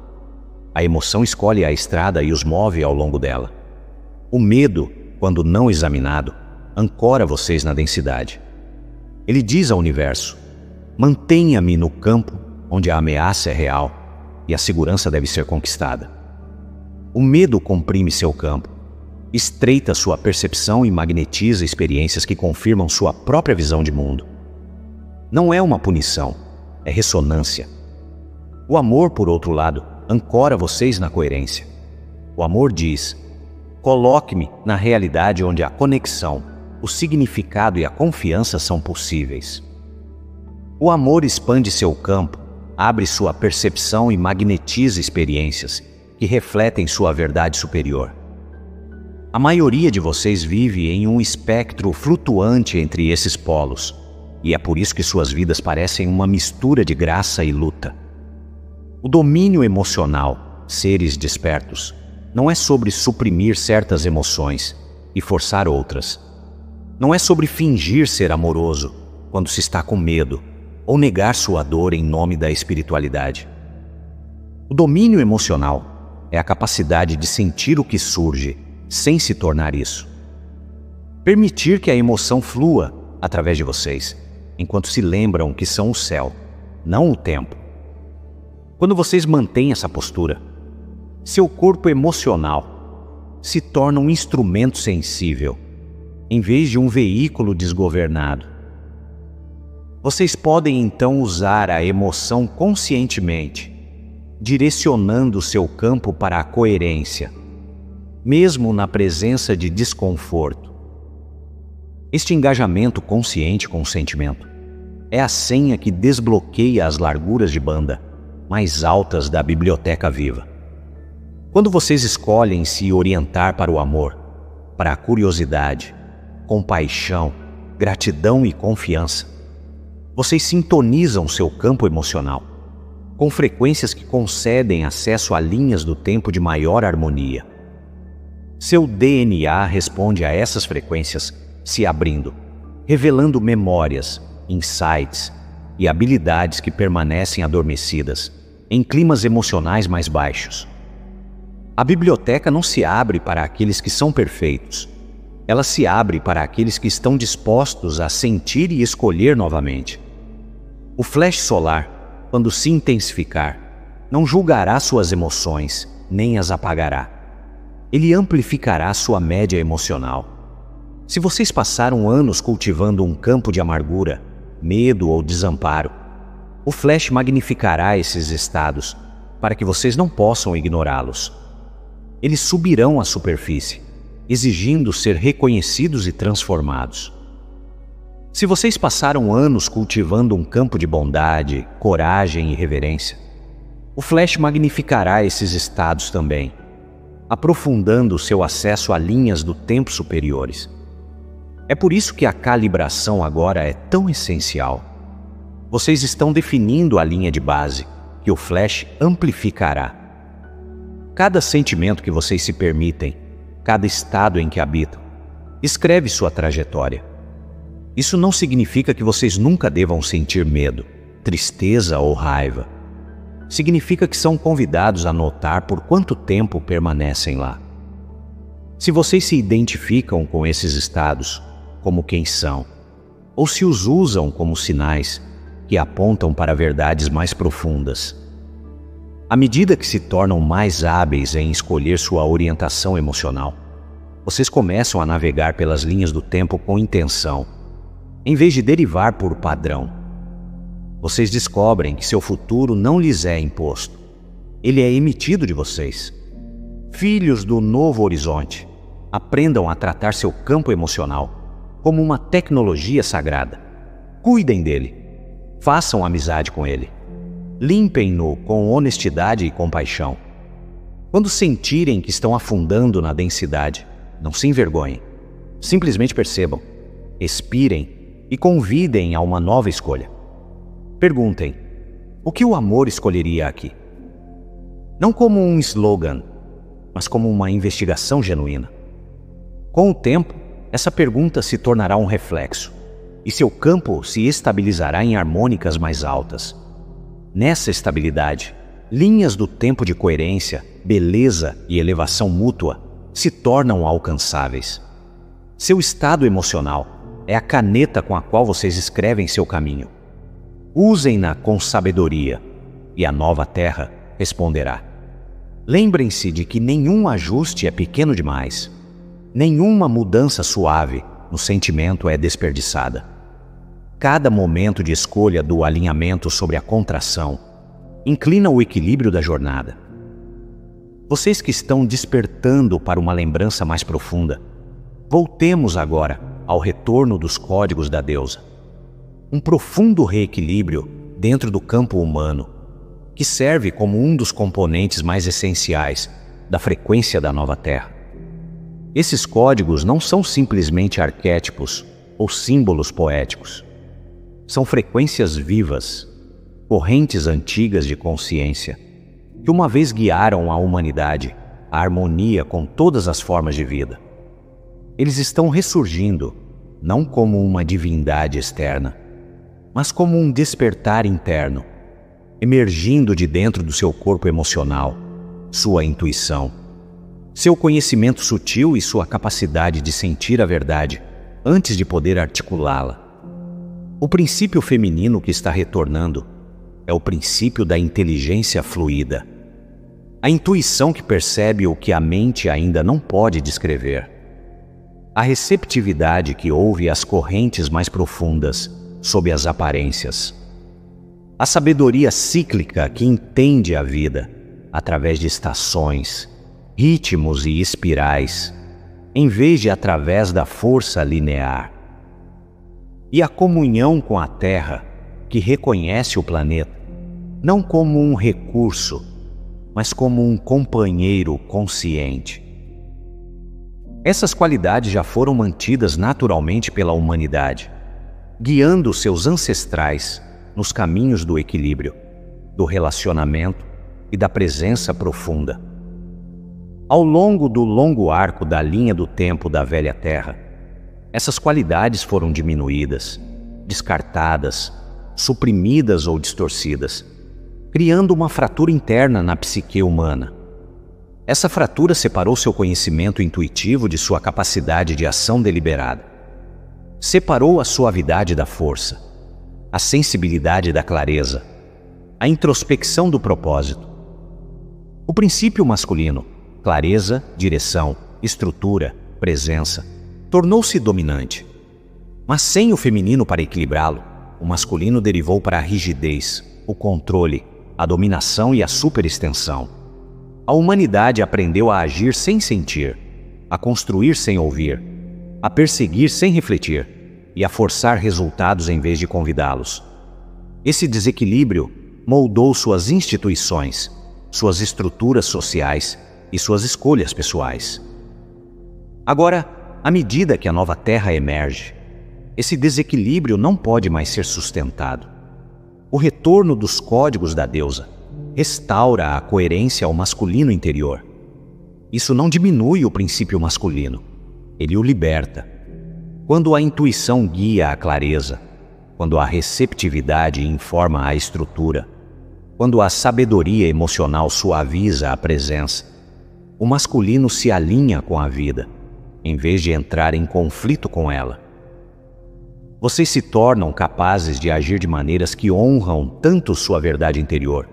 A emoção escolhe a estrada e os move ao longo dela. O medo, quando não examinado, ancora vocês na densidade. Ele diz ao universo: mantenha-me no campo onde a ameaça é real e a segurança deve ser conquistada. O medo comprime seu campo, estreita sua percepção e magnetiza experiências que confirmam sua própria visão de mundo. Não é uma punição, é ressonância. O amor, por outro lado, ancora vocês na coerência. O amor diz: coloque-me na realidade onde a conexão, o significado e a confiança são possíveis. O amor expande seu campo, abre sua percepção e magnetiza experiências que refletem sua verdade superior. A maioria de vocês vive em um espectro flutuante entre esses polos, e é por isso que suas vidas parecem uma mistura de graça e luta. O domínio emocional, seres despertos, não é sobre suprimir certas emoções e forçar outras. Não é sobre fingir ser amoroso quando se está com medo, ou negar sua dor em nome da espiritualidade. O domínio emocional é a capacidade de sentir o que surge sem se tornar isso. Permitir que a emoção flua através de vocês, enquanto se lembram que são o céu, não o tempo. Quando vocês mantêm essa postura, seu corpo emocional se torna um instrumento sensível, em vez de um veículo desgovernado. Vocês podem então usar a emoção conscientemente, direcionando seu campo para a coerência, mesmo na presença de desconforto. Este engajamento consciente com o sentimento é a senha que desbloqueia as larguras de banda mais altas da biblioteca viva. Quando vocês escolhem se orientar para o amor, para a curiosidade, compaixão, gratidão e confiança, vocês sintonizam seu campo emocional com frequências que concedem acesso a linhas do tempo de maior harmonia. Seu DNA responde a essas frequências se abrindo, revelando memórias, insights e habilidades que permanecem adormecidas em climas emocionais mais baixos. A biblioteca não se abre para aqueles que são perfeitos. Ela se abre para aqueles que estão dispostos a sentir e escolher novamente. O flash solar, quando se intensificar, não julgará suas emoções, nem as apagará. Ele amplificará sua média emocional. Se vocês passaram anos cultivando um campo de amargura, medo ou desamparo, o Flash magnificará esses estados para que vocês não possam ignorá-los. Eles subirão à superfície, exigindo ser reconhecidos e transformados. Se vocês passaram anos cultivando um campo de bondade, coragem e reverência, o Flash magnificará esses estados também, aprofundando seu acesso a linhas do tempo superiores. É por isso que a calibração agora é tão essencial. Vocês estão definindo a linha de base que o Flash amplificará. Cada sentimento que vocês se permitem, cada estado em que habitam, escreve sua trajetória. Isso não significa que vocês nunca devam sentir medo, tristeza ou raiva. Significa que são convidados a notar por quanto tempo permanecem lá. Se vocês se identificam com esses estados como quem são, ou se os usam como sinais que apontam para verdades mais profundas, à medida que se tornam mais hábeis em escolher sua orientação emocional, vocês começam a navegar pelas linhas do tempo com intenção, em vez de derivar por padrão. Vocês descobrem que seu futuro não lhes é imposto. Ele é emitido de vocês. Filhos do novo horizonte, aprendam a tratar seu campo emocional como uma tecnologia sagrada. Cuidem dele. Façam amizade com ele. Limpem-no com honestidade e compaixão. Quando sentirem que estão afundando na densidade, não se envergonhem. Simplesmente percebam, expirem e convidem a uma nova escolha. Perguntem, o que o amor escolheria aqui? Não como um slogan, mas como uma investigação genuína. Com o tempo, essa pergunta se tornará um reflexo, e seu campo se estabilizará em harmônicas mais altas. Nessa estabilidade, linhas do tempo de coerência, beleza e elevação mútua se tornam alcançáveis. Seu estado emocional é a caneta com a qual vocês escrevem seu caminho. Usem-na com sabedoria, e a nova terra responderá. Lembrem-se de que nenhum ajuste é pequeno demais. Nenhuma mudança suave no sentimento é desperdiçada. Cada momento de escolha do alinhamento sobre a contração inclina o equilíbrio da jornada. Vocês que estão despertando para uma lembrança mais profunda, voltemos agora ao retorno dos códigos da deusa. Um profundo reequilíbrio dentro do campo humano, que serve como um dos componentes mais essenciais da frequência da nova Terra. Esses códigos não são simplesmente arquétipos ou símbolos poéticos. São frequências vivas, correntes antigas de consciência, que uma vez guiaram a humanidade à harmonia com todas as formas de vida. Eles estão ressurgindo, não como uma divindade externa, mas como um despertar interno, emergindo de dentro do seu corpo emocional, sua intuição, seu conhecimento sutil e sua capacidade de sentir a verdade antes de poder articulá-la. O princípio feminino que está retornando é o princípio da inteligência fluida, a intuição que percebe o que a mente ainda não pode descrever, a receptividade que ouve as correntes mais profundas sob as aparências, a sabedoria cíclica que entende a vida através de estações, ritmos e espirais, em vez de através da força linear. E a comunhão com a Terra, que reconhece o planeta, não como um recurso, mas como um companheiro consciente. Essas qualidades já foram mantidas naturalmente pela humanidade, guiando seus ancestrais nos caminhos do equilíbrio, do relacionamento e da presença profunda. Ao longo do longo arco da linha do tempo da velha Terra, essas qualidades foram diminuídas, descartadas, suprimidas ou distorcidas, criando uma fratura interna na psique humana. Essa fratura separou seu conhecimento intuitivo de sua capacidade de ação deliberada. Separou a suavidade da força, a sensibilidade da clareza, a introspecção do propósito. O princípio masculino, clareza, direção, estrutura, presença, tornou-se dominante. Mas sem o feminino para equilibrá-lo, o masculino derivou para a rigidez, o controle, a dominação e a superextensão. A humanidade aprendeu a agir sem sentir, a construir sem ouvir, a perseguir sem refletir e a forçar resultados em vez de convidá-los. Esse desequilíbrio moldou suas instituições, suas estruturas sociais e suas escolhas pessoais. Agora, à medida que a nova Terra emerge, esse desequilíbrio não pode mais ser sustentado. O retorno dos códigos da deusa restaura a coerência ao masculino interior. Isso não diminui o princípio masculino, ele o liberta. Quando a intuição guia a clareza, quando a receptividade informa a estrutura, quando a sabedoria emocional suaviza a presença, o masculino se alinha com a vida, em vez de entrar em conflito com ela. Vocês se tornam capazes de agir de maneiras que honram tanto sua verdade interior,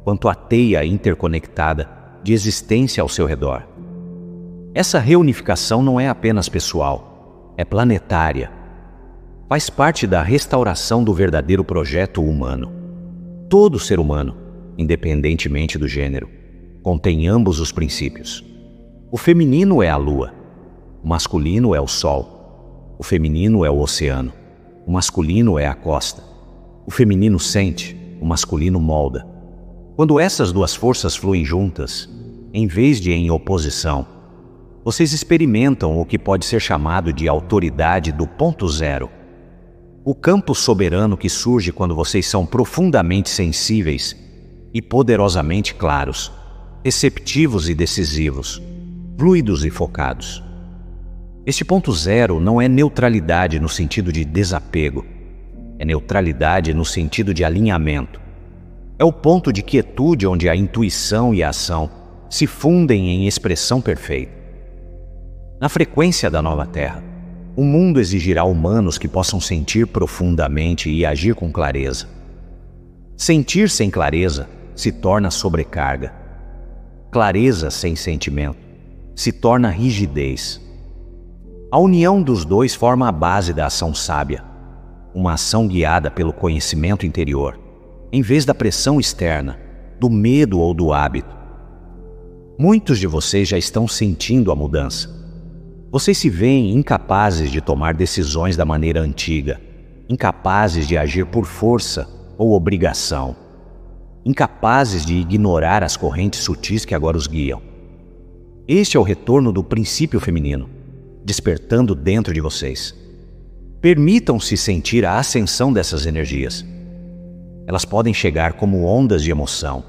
quanto a teia interconectada de existência ao seu redor. Essa reunificação não é apenas pessoal, é planetária. Faz parte da restauração do verdadeiro projeto humano. Todo ser humano, independentemente do gênero, contém ambos os princípios. O feminino é a lua, o masculino é o sol, o feminino é o oceano, o masculino é a costa. O feminino sente, o masculino molda. Quando essas duas forças fluem juntas, em vez de em oposição, vocês experimentam o que pode ser chamado de autoridade do ponto zero. O campo soberano que surge quando vocês são profundamente sensíveis e poderosamente claros, receptivos e decisivos, fluidos e focados. Este ponto zero não é neutralidade no sentido de desapego, é neutralidade no sentido de alinhamento. É o ponto de quietude onde a intuição e a ação se fundem em expressão perfeita. Na frequência da nova Terra, o mundo exigirá humanos que possam sentir profundamente e agir com clareza. Sentir sem clareza se torna sobrecarga. Clareza sem sentimento se torna rigidez. A união dos dois forma a base da ação sábia, uma ação guiada pelo conhecimento interior, em vez da pressão externa, do medo ou do hábito. Muitos de vocês já estão sentindo a mudança. Vocês se veem incapazes de tomar decisões da maneira antiga, incapazes de agir por força ou obrigação, incapazes de ignorar as correntes sutis que agora os guiam. Este é o retorno do princípio feminino, despertando dentro de vocês. Permitam-se sentir a ascensão dessas energias. Elas podem chegar como ondas de emoção,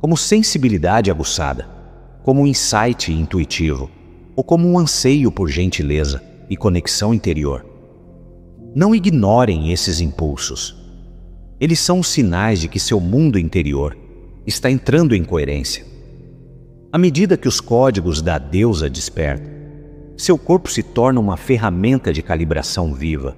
como sensibilidade aguçada, como um insight intuitivo, ou como um anseio por gentileza e conexão interior. Não ignorem esses impulsos. Eles são os sinais de que seu mundo interior está entrando em coerência. À medida que os códigos da deusa despertam, seu corpo se torna uma ferramenta de calibração viva,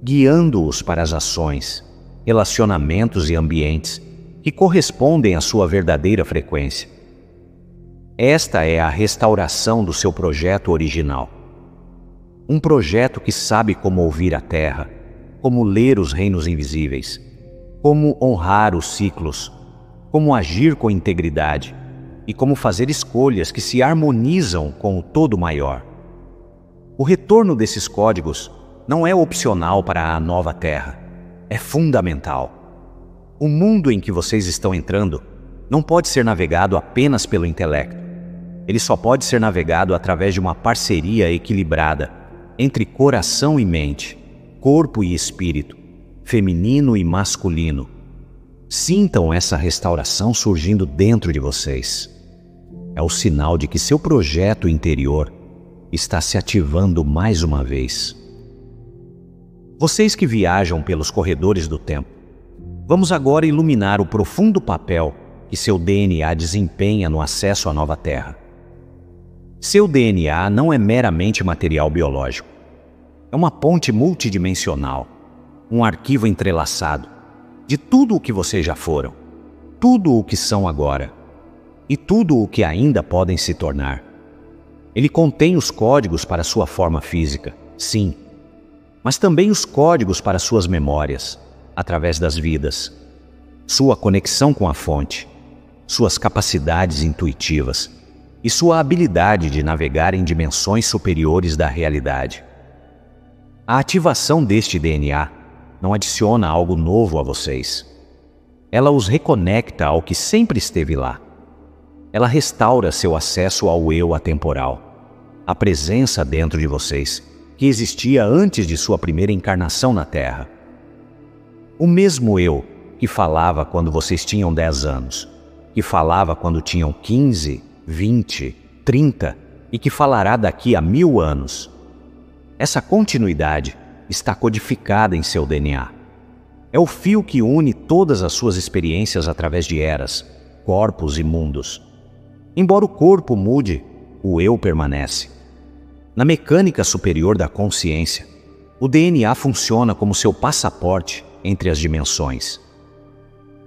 guiando-os para as ações, relacionamentos e ambientes que correspondem à sua verdadeira frequência. Esta é a restauração do seu projeto original. Um projeto que sabe como ouvir a Terra, como ler os reinos invisíveis, como honrar os ciclos, como agir com integridade e como fazer escolhas que se harmonizam com o todo maior. O retorno desses códigos não é opcional para a nova Terra, é fundamental. O mundo em que vocês estão entrando não pode ser navegado apenas pelo intelecto. Ele só pode ser navegado através de uma parceria equilibrada entre coração e mente, corpo e espírito, feminino e masculino. Sintam essa restauração surgindo dentro de vocês. É o sinal de que seu projeto interior está se ativando mais uma vez. Vocês que viajam pelos corredores do tempo, vamos agora iluminar o profundo papel que seu DNA desempenha no acesso à nova Terra. Seu DNA não é meramente material biológico. É uma ponte multidimensional, um arquivo entrelaçado de tudo o que vocês já foram, tudo o que são agora e tudo o que ainda podem se tornar. Ele contém os códigos para sua forma física, sim, mas também os códigos para suas memórias, através das vidas, sua conexão com a fonte, suas capacidades intuitivas e sua habilidade de navegar em dimensões superiores da realidade. A ativação deste DNA não adiciona algo novo a vocês. Ela os reconecta ao que sempre esteve lá. Ela restaura seu acesso ao eu atemporal, a presença dentro de vocês, que existia antes de sua primeira encarnação na Terra. O mesmo eu que falava quando vocês tinham 10 anos, que falava quando tinham 15, 20, 30 e que falará daqui a 1000 anos. Essa continuidade está codificada em seu DNA. É o fio que une todas as suas experiências através de eras, corpos e mundos. Embora o corpo mude, o eu permanece. Na mecânica superior da consciência, o DNA funciona como seu passaporte entre as dimensões.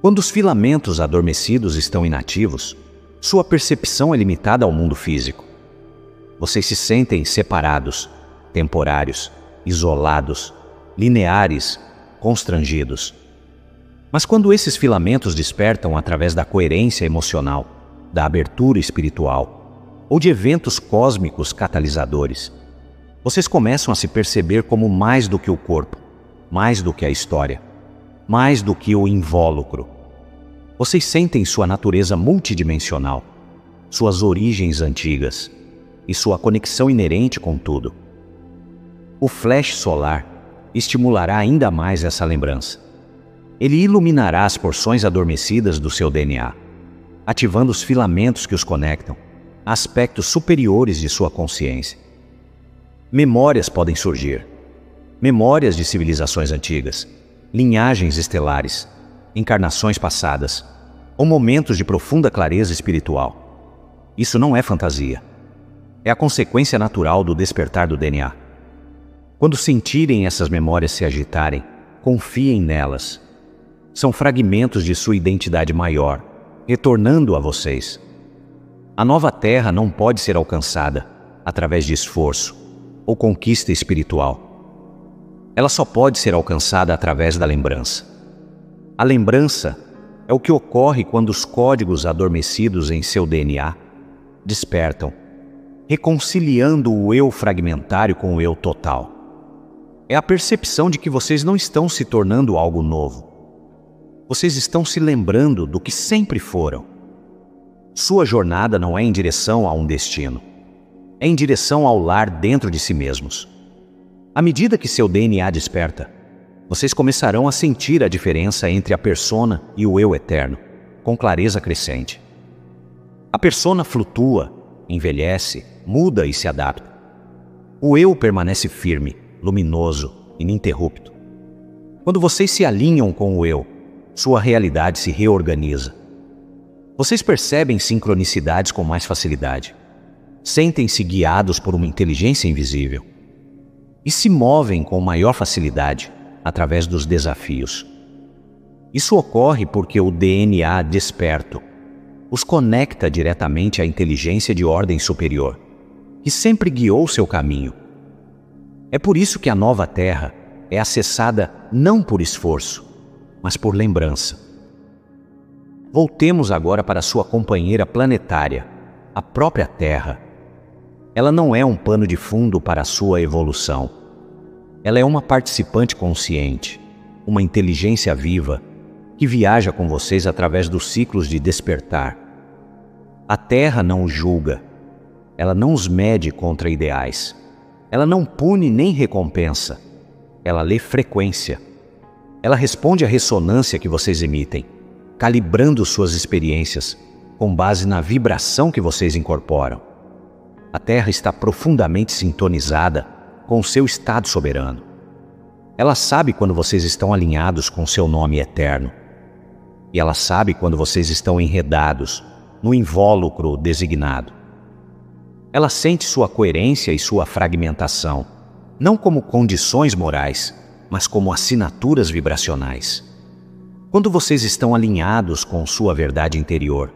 Quando os filamentos adormecidos estão inativos, sua percepção é limitada ao mundo físico. Vocês se sentem separados, temporários, isolados, lineares, constrangidos. Mas quando esses filamentos despertam através da coerência emocional, da abertura espiritual ou de eventos cósmicos catalisadores, vocês começam a se perceber como mais do que o corpo, mais do que a história, mais do que o invólucro. Vocês sentem sua natureza multidimensional, suas origens antigas e sua conexão inerente com tudo. O flash solar estimulará ainda mais essa lembrança. Ele iluminará as porções adormecidas do seu DNA, ativando os filamentos que os conectam a aspectos superiores de sua consciência. Memórias podem surgir. Memórias de civilizações antigas, linhagens estelares, encarnações passadas, ou momentos de profunda clareza espiritual. Isso não é fantasia. É a consequência natural do despertar do DNA. Quando sentirem essas memórias se agitarem, confiem nelas. São fragmentos de sua identidade maior, retornando a vocês. A nova Terra não pode ser alcançada através de esforço ou conquista espiritual. Ela só pode ser alcançada através da lembrança. A lembrança é o que ocorre quando os códigos adormecidos em seu DNA despertam, reconciliando o eu fragmentário com o eu total. É a percepção de que vocês não estão se tornando algo novo. Vocês estão se lembrando do que sempre foram. Sua jornada não é em direção a um destino. É em direção ao lar dentro de si mesmos. À medida que seu DNA desperta, vocês começarão a sentir a diferença entre a persona e o eu eterno, com clareza crescente. A persona flutua, envelhece, muda e se adapta. O eu permanece firme, luminoso, ininterrupto. Quando vocês se alinham com o eu, sua realidade se reorganiza. Vocês percebem sincronicidades com mais facilidade. Sentem-se guiados por uma inteligência invisível. E se movem com maior facilidade através dos desafios. Isso ocorre porque o DNA desperto os conecta diretamente à inteligência de ordem superior, que sempre guiou seu caminho. É por isso que a nova Terra é acessada não por esforço, mas por lembrança. Voltemos agora para sua companheira planetária, a própria Terra. Ela não é um pano de fundo para a sua evolução. Ela é uma participante consciente, uma inteligência viva, que viaja com vocês através dos ciclos de despertar. A Terra não os julga. Ela não os mede contra ideais. Ela não pune nem recompensa. Ela lê frequência. Ela responde à ressonância que vocês emitem, calibrando suas experiências com base na vibração que vocês incorporam. A Terra está profundamente sintonizada com o seu estado soberano. Ela sabe quando vocês estão alinhados com seu nome eterno. E ela sabe quando vocês estão enredados no invólucro designado. Ela sente sua coerência e sua fragmentação, não como condições morais, mas como assinaturas vibracionais. Quando vocês estão alinhados com sua verdade interior,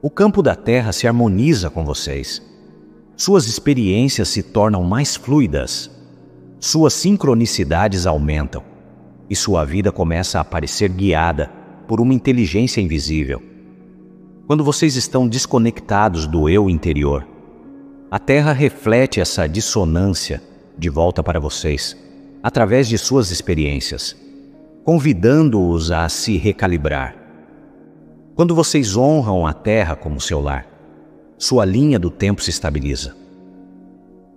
o campo da Terra se harmoniza com vocês. Suas experiências se tornam mais fluidas, suas sincronicidades aumentam e sua vida começa a parecer guiada por uma inteligência invisível. Quando vocês estão desconectados do eu interior, a Terra reflete essa dissonância de volta para vocês, através de suas experiências, convidando-os a se recalibrar. Quando vocês honram a Terra como seu lar, sua linha do tempo se estabiliza.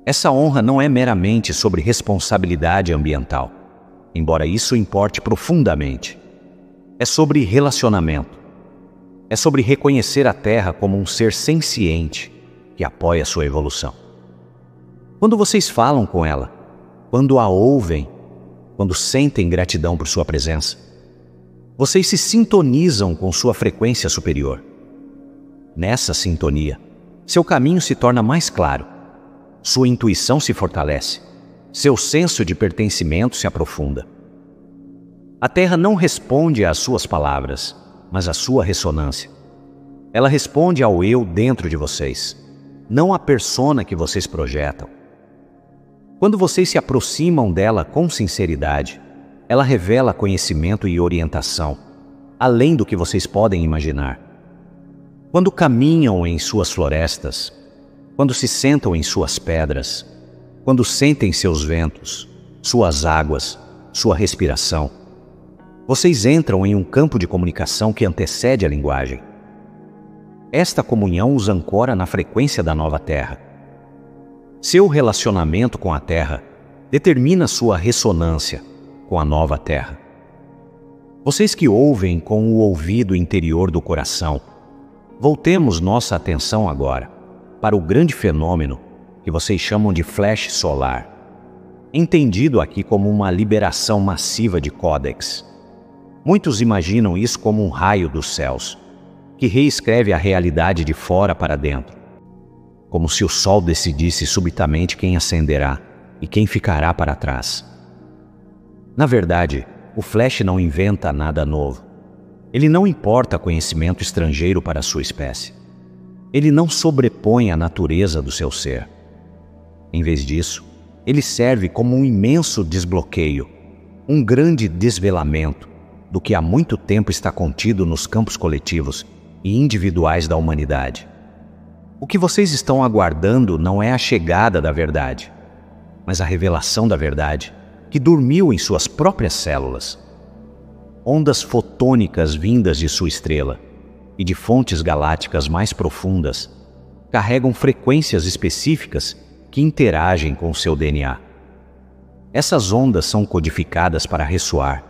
Essa honra não é meramente sobre responsabilidade ambiental, embora isso importe profundamente. É sobre relacionamento. É sobre reconhecer a Terra como um ser senciente que apoia sua evolução. Quando vocês falam com ela, quando a ouvem, quando sentem gratidão por sua presença, vocês se sintonizam com sua frequência superior. Nessa sintonia, seu caminho se torna mais claro, sua intuição se fortalece, seu senso de pertencimento se aprofunda. A Terra não responde às suas palavras, mas à sua ressonância. Ela responde ao eu dentro de vocês, não à persona que vocês projetam. Quando vocês se aproximam dela com sinceridade, ela revela conhecimento e orientação, além do que vocês podem imaginar. Quando caminham em suas florestas, quando se sentam em suas pedras, quando sentem seus ventos, suas águas, sua respiração, vocês entram em um campo de comunicação que antecede a linguagem. Esta comunhão os ancora na frequência da nova Terra. Seu relacionamento com a Terra determina sua ressonância com a nova Terra. Vocês que ouvem com o ouvido interior do coração, voltemos nossa atenção agora para o grande fenômeno que vocês chamam de flash solar, entendido aqui como uma liberação massiva de códex. Muitos imaginam isso como um raio dos céus, que reescreve a realidade de fora para dentro, como se o sol decidisse subitamente quem ascenderá e quem ficará para trás. Na verdade, o flash não inventa nada novo. Ele não importa conhecimento estrangeiro para a sua espécie. Ele não sobrepõe a natureza do seu ser. Em vez disso, ele serve como um imenso desbloqueio, um grande desvelamento do que há muito tempo está contido nos campos coletivos e individuais da humanidade. O que vocês estão aguardando não é a chegada da verdade, mas a revelação da verdade que dormiu em suas próprias células. Ondas fotônicas vindas de sua estrela e de fontes galácticas mais profundas carregam frequências específicas que interagem com o seu DNA. Essas ondas são codificadas para ressoar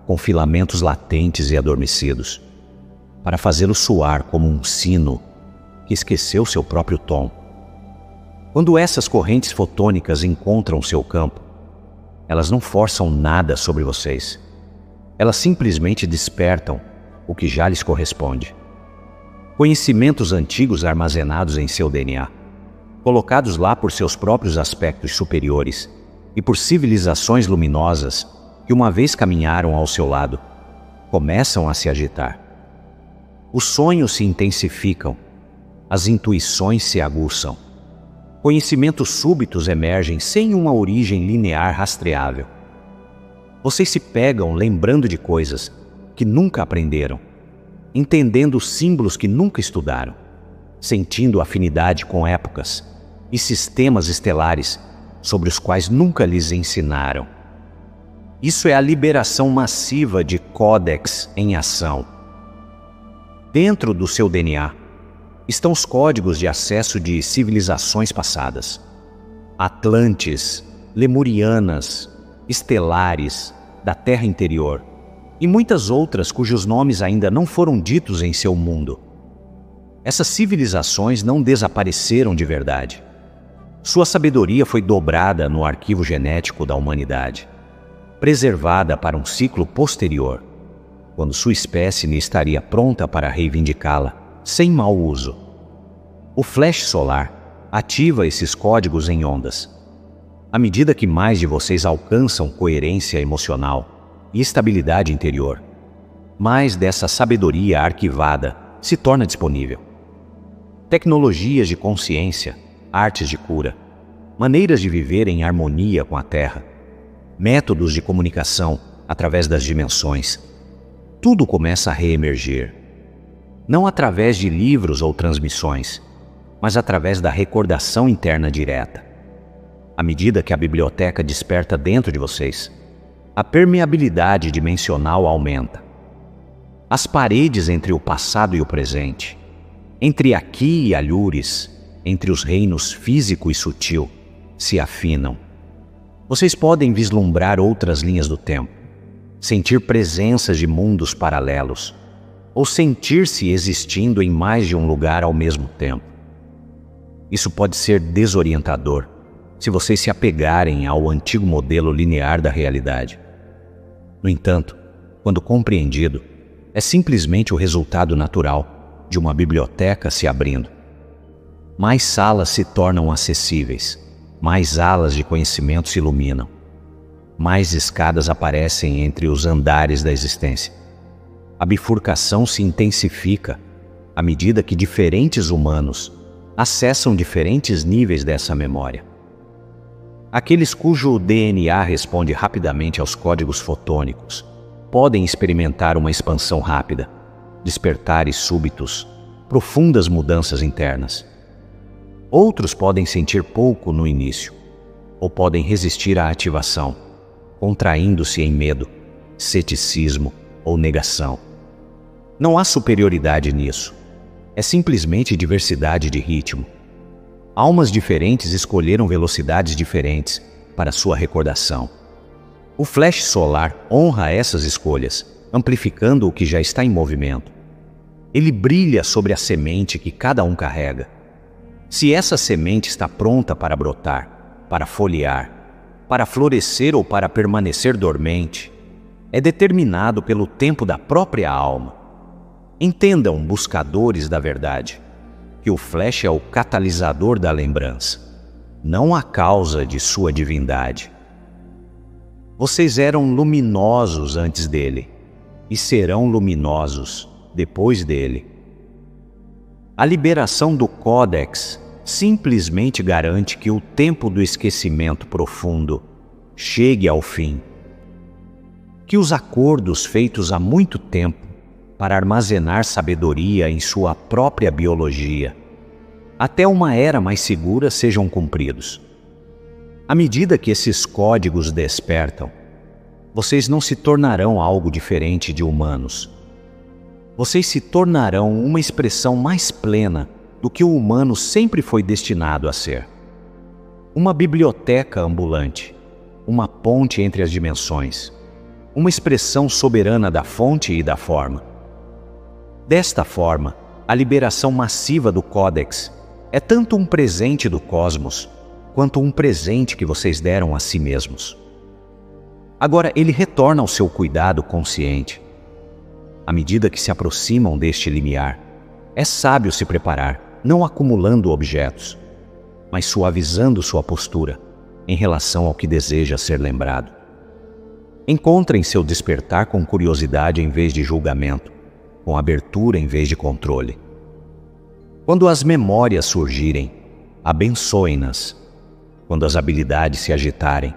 com filamentos latentes e adormecidos, para fazê-lo soar como um sino que esqueceu seu próprio tom. Quando essas correntes fotônicas encontram seu campo, elas não forçam nada sobre vocês. Elas simplesmente despertam o que já lhes corresponde. Conhecimentos antigos armazenados em seu DNA, colocados lá por seus próprios aspectos superiores e por civilizações luminosas que uma vez caminharam ao seu lado, começam a se agitar. Os sonhos se intensificam, as intuições se aguçam. Conhecimentos súbitos emergem sem uma origem linear rastreável. Vocês se pegam lembrando de coisas que nunca aprenderam, entendendo símbolos que nunca estudaram, sentindo afinidade com épocas e sistemas estelares sobre os quais nunca lhes ensinaram. Isso é a liberação massiva de códex em ação. Dentro do seu DNA estão os códigos de acesso de civilizações passadas, atlantes, lemurianas, estelares, da Terra interior e muitas outras cujos nomes ainda não foram ditos em seu mundo. Essas civilizações não desapareceram de verdade. Sua sabedoria foi dobrada no arquivo genético da humanidade, preservada para um ciclo posterior, quando sua espécie estaria pronta para reivindicá-la sem mau uso. O flash solar ativa esses códigos em ondas. À medida que mais de vocês alcançam coerência emocional e estabilidade interior, mais dessa sabedoria arquivada se torna disponível. Tecnologias de consciência artes de cura, maneiras de viver em harmonia com a Terra, métodos de comunicação através das dimensões. Tudo começa a reemergir. Não através de livros ou transmissões, mas através da recordação interna direta. À medida que a biblioteca desperta dentro de vocês, a permeabilidade dimensional aumenta. As paredes entre o passado e o presente, entre aqui e alhures, entre os reinos físico e sutil, se afinam. Vocês podem vislumbrar outras linhas do tempo, sentir presenças de mundos paralelos, ou sentir-se existindo em mais de um lugar ao mesmo tempo. Isso pode ser desorientador se vocês se apegarem ao antigo modelo linear da realidade. No entanto, quando compreendido, é simplesmente o resultado natural de uma biblioteca se abrindo. Mais salas se tornam acessíveis, mais alas de conhecimento se iluminam, mais escadas aparecem entre os andares da existência. A bifurcação se intensifica à medida que diferentes humanos acessam diferentes níveis dessa memória. Aqueles cujo DNA responde rapidamente aos códigos fotônicos podem experimentar uma expansão rápida, despertares súbitos, profundas mudanças internas. Outros podem sentir pouco no início, ou podem resistir à ativação, contraindo-se em medo, ceticismo ou negação. Não há superioridade nisso. É simplesmente diversidade de ritmo. Almas diferentes escolheram velocidades diferentes para sua recordação. O flash solar honra essas escolhas, amplificando o que já está em movimento. Ele brilha sobre a semente que cada um carrega. Se essa semente está pronta para brotar, para folhear, para florescer ou para permanecer dormente, é determinado pelo tempo da própria alma. Entendam, buscadores da verdade, que o flash é o catalisador da lembrança, não a causa de sua divindade. Vocês eram luminosos antes dele e serão luminosos depois dele. A liberação do Códex simplesmente garante que o tempo do esquecimento profundo chegue ao fim. Que os acordos feitos há muito tempo para armazenar sabedoria em sua própria biologia, até uma era mais segura, sejam cumpridos. À medida que esses códigos despertam, vocês não se tornarão algo diferente de humanos. Vocês se tornarão uma expressão mais plena do que o humano sempre foi destinado a ser. Uma biblioteca ambulante, uma ponte entre as dimensões, uma expressão soberana da fonte e da forma. Desta forma, a liberação massiva do Códex é tanto um presente do cosmos, quanto um presente que vocês deram a si mesmos. Agora ele retorna ao seu cuidado consciente. À medida que se aproximam deste limiar, é sábio se preparar, não acumulando objetos, mas suavizando sua postura em relação ao que deseja ser lembrado. Encontrem seu despertar com curiosidade em vez de julgamento, com abertura em vez de controle. Quando as memórias surgirem, abençoem-nas. Quando as habilidades se agitarem,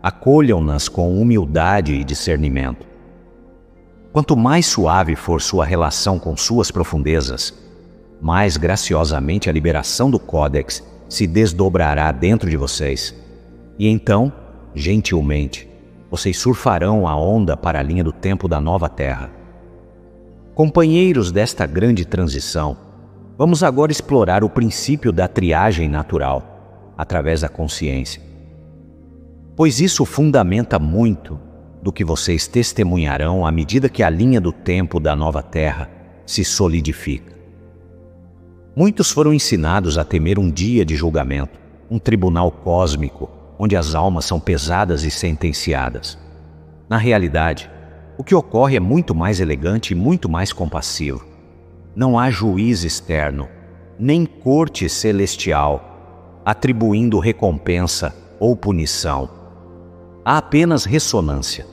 acolham-nas com humildade e discernimento. Quanto mais suave for sua relação com suas profundezas, mais graciosamente a liberação do Códex se desdobrará dentro de vocês. E então, gentilmente, vocês surfarão a onda para a linha do tempo da nova Terra. Companheiros desta grande transição, vamos agora explorar o princípio da triagem natural, através da consciência. Pois isso fundamenta muito do que vocês testemunharão à medida que a linha do tempo da nova Terra se solidifica. Muitos foram ensinados a temer um dia de julgamento, um tribunal cósmico, onde as almas são pesadas e sentenciadas. Na realidade, o que ocorre é muito mais elegante e muito mais compassivo. Não há juiz externo, nem corte celestial, atribuindo recompensa ou punição. Há apenas ressonância.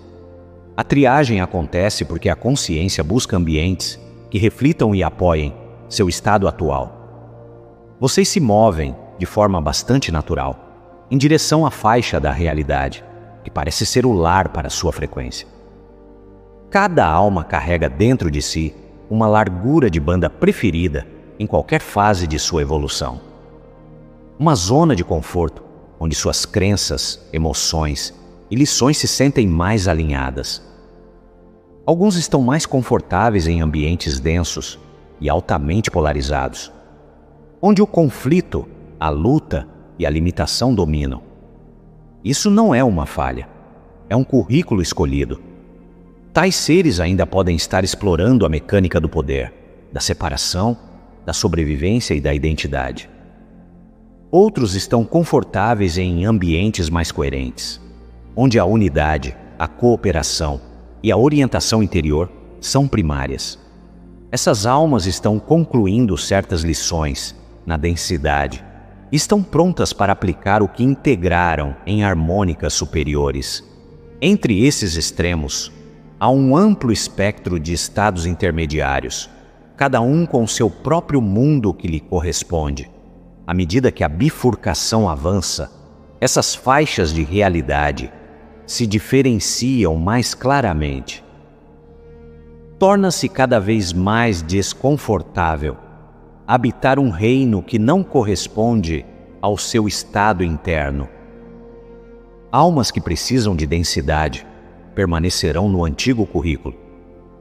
A triagem acontece porque a consciência busca ambientes que reflitam e apoiem seu estado atual. Vocês se movem de forma bastante natural, em direção à faixa da realidade, que parece ser o lar para sua frequência. Cada alma carrega dentro de si uma largura de banda preferida em qualquer fase de sua evolução. Uma zona de conforto onde suas crenças, emoções e lições se sentem mais alinhadas. Alguns estão mais confortáveis em ambientes densos e altamente polarizados, onde o conflito, a luta e a limitação dominam. Isso não é uma falha, é um currículo escolhido. Tais seres ainda podem estar explorando a mecânica do poder, da separação, da sobrevivência e da identidade. Outros estão confortáveis em ambientes mais coerentes, onde a unidade, a cooperação e a orientação interior são primárias. Essas almas estão concluindo certas lições na densidade e estão prontas para aplicar o que integraram em harmônicas superiores. Entre esses extremos, há um amplo espectro de estados intermediários, cada um com seu próprio mundo que lhe corresponde. À medida que a bifurcação avança, essas faixas de realidade se diferenciam mais claramente. Torna-se cada vez mais desconfortável habitar um reino que não corresponde ao seu estado interno. Almas que precisam de densidade permanecerão no antigo currículo,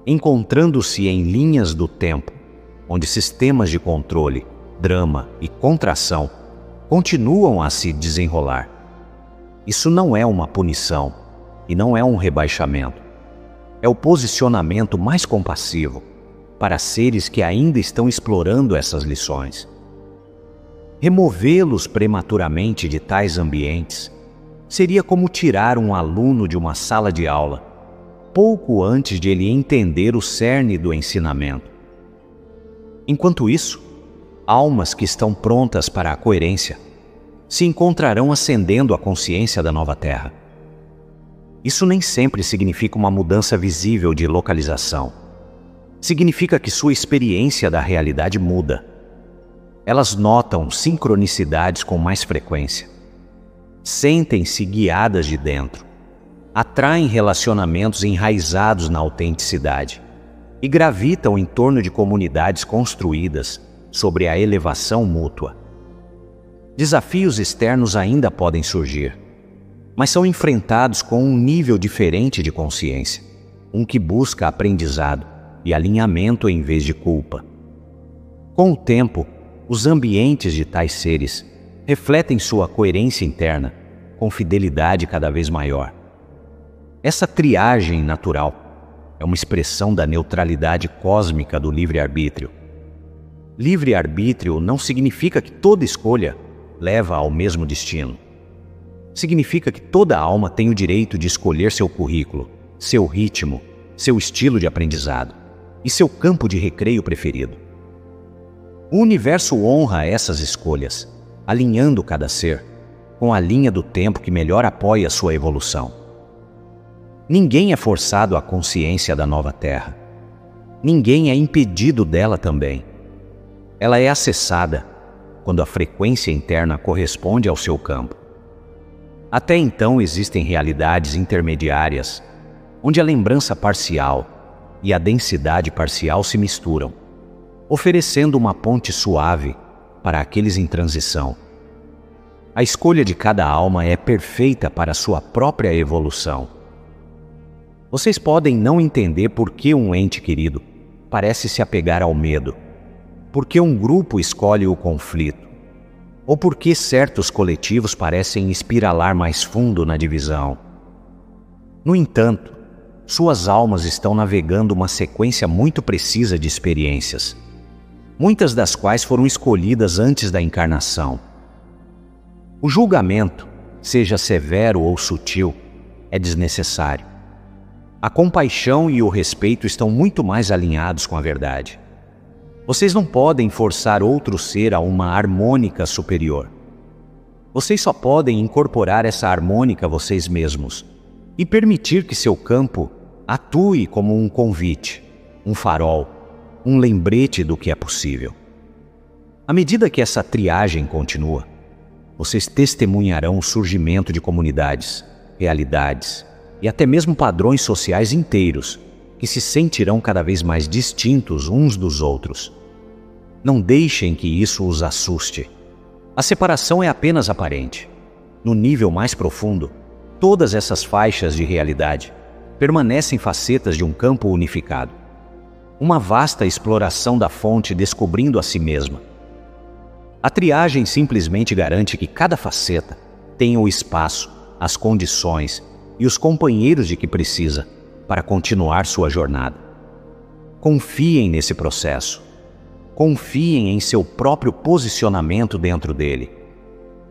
encontrando-se em linhas do tempo, onde sistemas de controle, drama e contração continuam a se desenrolar. Isso não é uma punição e não é um rebaixamento. É o posicionamento mais compassivo para seres que ainda estão explorando essas lições. Removê-los prematuramente de tais ambientes seria como tirar um aluno de uma sala de aula, pouco antes de ele entender o cerne do ensinamento. Enquanto isso, almas que estão prontas para a coerência se encontrarão ascendendo a consciência da nova Terra. Isso nem sempre significa uma mudança visível de localização. Significa que sua experiência da realidade muda. Elas notam sincronicidades com mais frequência. Sentem-se guiadas de dentro. Atraem relacionamentos enraizados na autenticidade e gravitam em torno de comunidades construídas sobre a elevação mútua. Desafios externos ainda podem surgir, mas são enfrentados com um nível diferente de consciência, um que busca aprendizado e alinhamento em vez de culpa. Com o tempo, os ambientes de tais seres refletem sua coerência interna com fidelidade cada vez maior. Essa triagem natural é uma expressão da neutralidade cósmica do livre-arbítrio. Livre-arbítrio não significa que toda escolha leva ao mesmo destino. Significa que toda alma tem o direito de escolher seu currículo, seu ritmo, seu estilo de aprendizado e seu campo de recreio preferido. O universo honra essas escolhas, alinhando cada ser com a linha do tempo que melhor apoia sua evolução. Ninguém é forçado à consciência da nova Terra. Ninguém é impedido dela também. Ela é acessada quando a frequência interna corresponde ao seu campo. Até então existem realidades intermediárias, onde a lembrança parcial e a densidade parcial se misturam, oferecendo uma ponte suave para aqueles em transição. A escolha de cada alma é perfeita para sua própria evolução. Vocês podem não entender por que um ente querido parece se apegar ao medo, por que um grupo escolhe o conflito, ou por que certos coletivos parecem espiralar mais fundo na divisão. No entanto, suas almas estão navegando uma sequência muito precisa de experiências, muitas das quais foram escolhidas antes da encarnação. O julgamento, seja severo ou sutil, é desnecessário. A compaixão e o respeito estão muito mais alinhados com a verdade. Vocês não podem forçar outro ser a uma harmônica superior. Vocês só podem incorporar essa harmônica vocês mesmos e permitir que seu campo atue como um convite, um farol, um lembrete do que é possível. À medida que essa triagem continua, vocês testemunharão o surgimento de comunidades, realidades e até mesmo padrões sociais inteiros que se sentirão cada vez mais distintos uns dos outros. Não deixem que isso os assuste. A separação é apenas aparente. No nível mais profundo, todas essas faixas de realidade permanecem facetas de um campo unificado. Uma vasta exploração da fonte descobrindo a si mesma. A triagem simplesmente garante que cada faceta tenha o espaço, as condições e os companheiros de que precisa para continuar sua jornada. Confiem nesse processo. Confiem em seu próprio posicionamento dentro dele.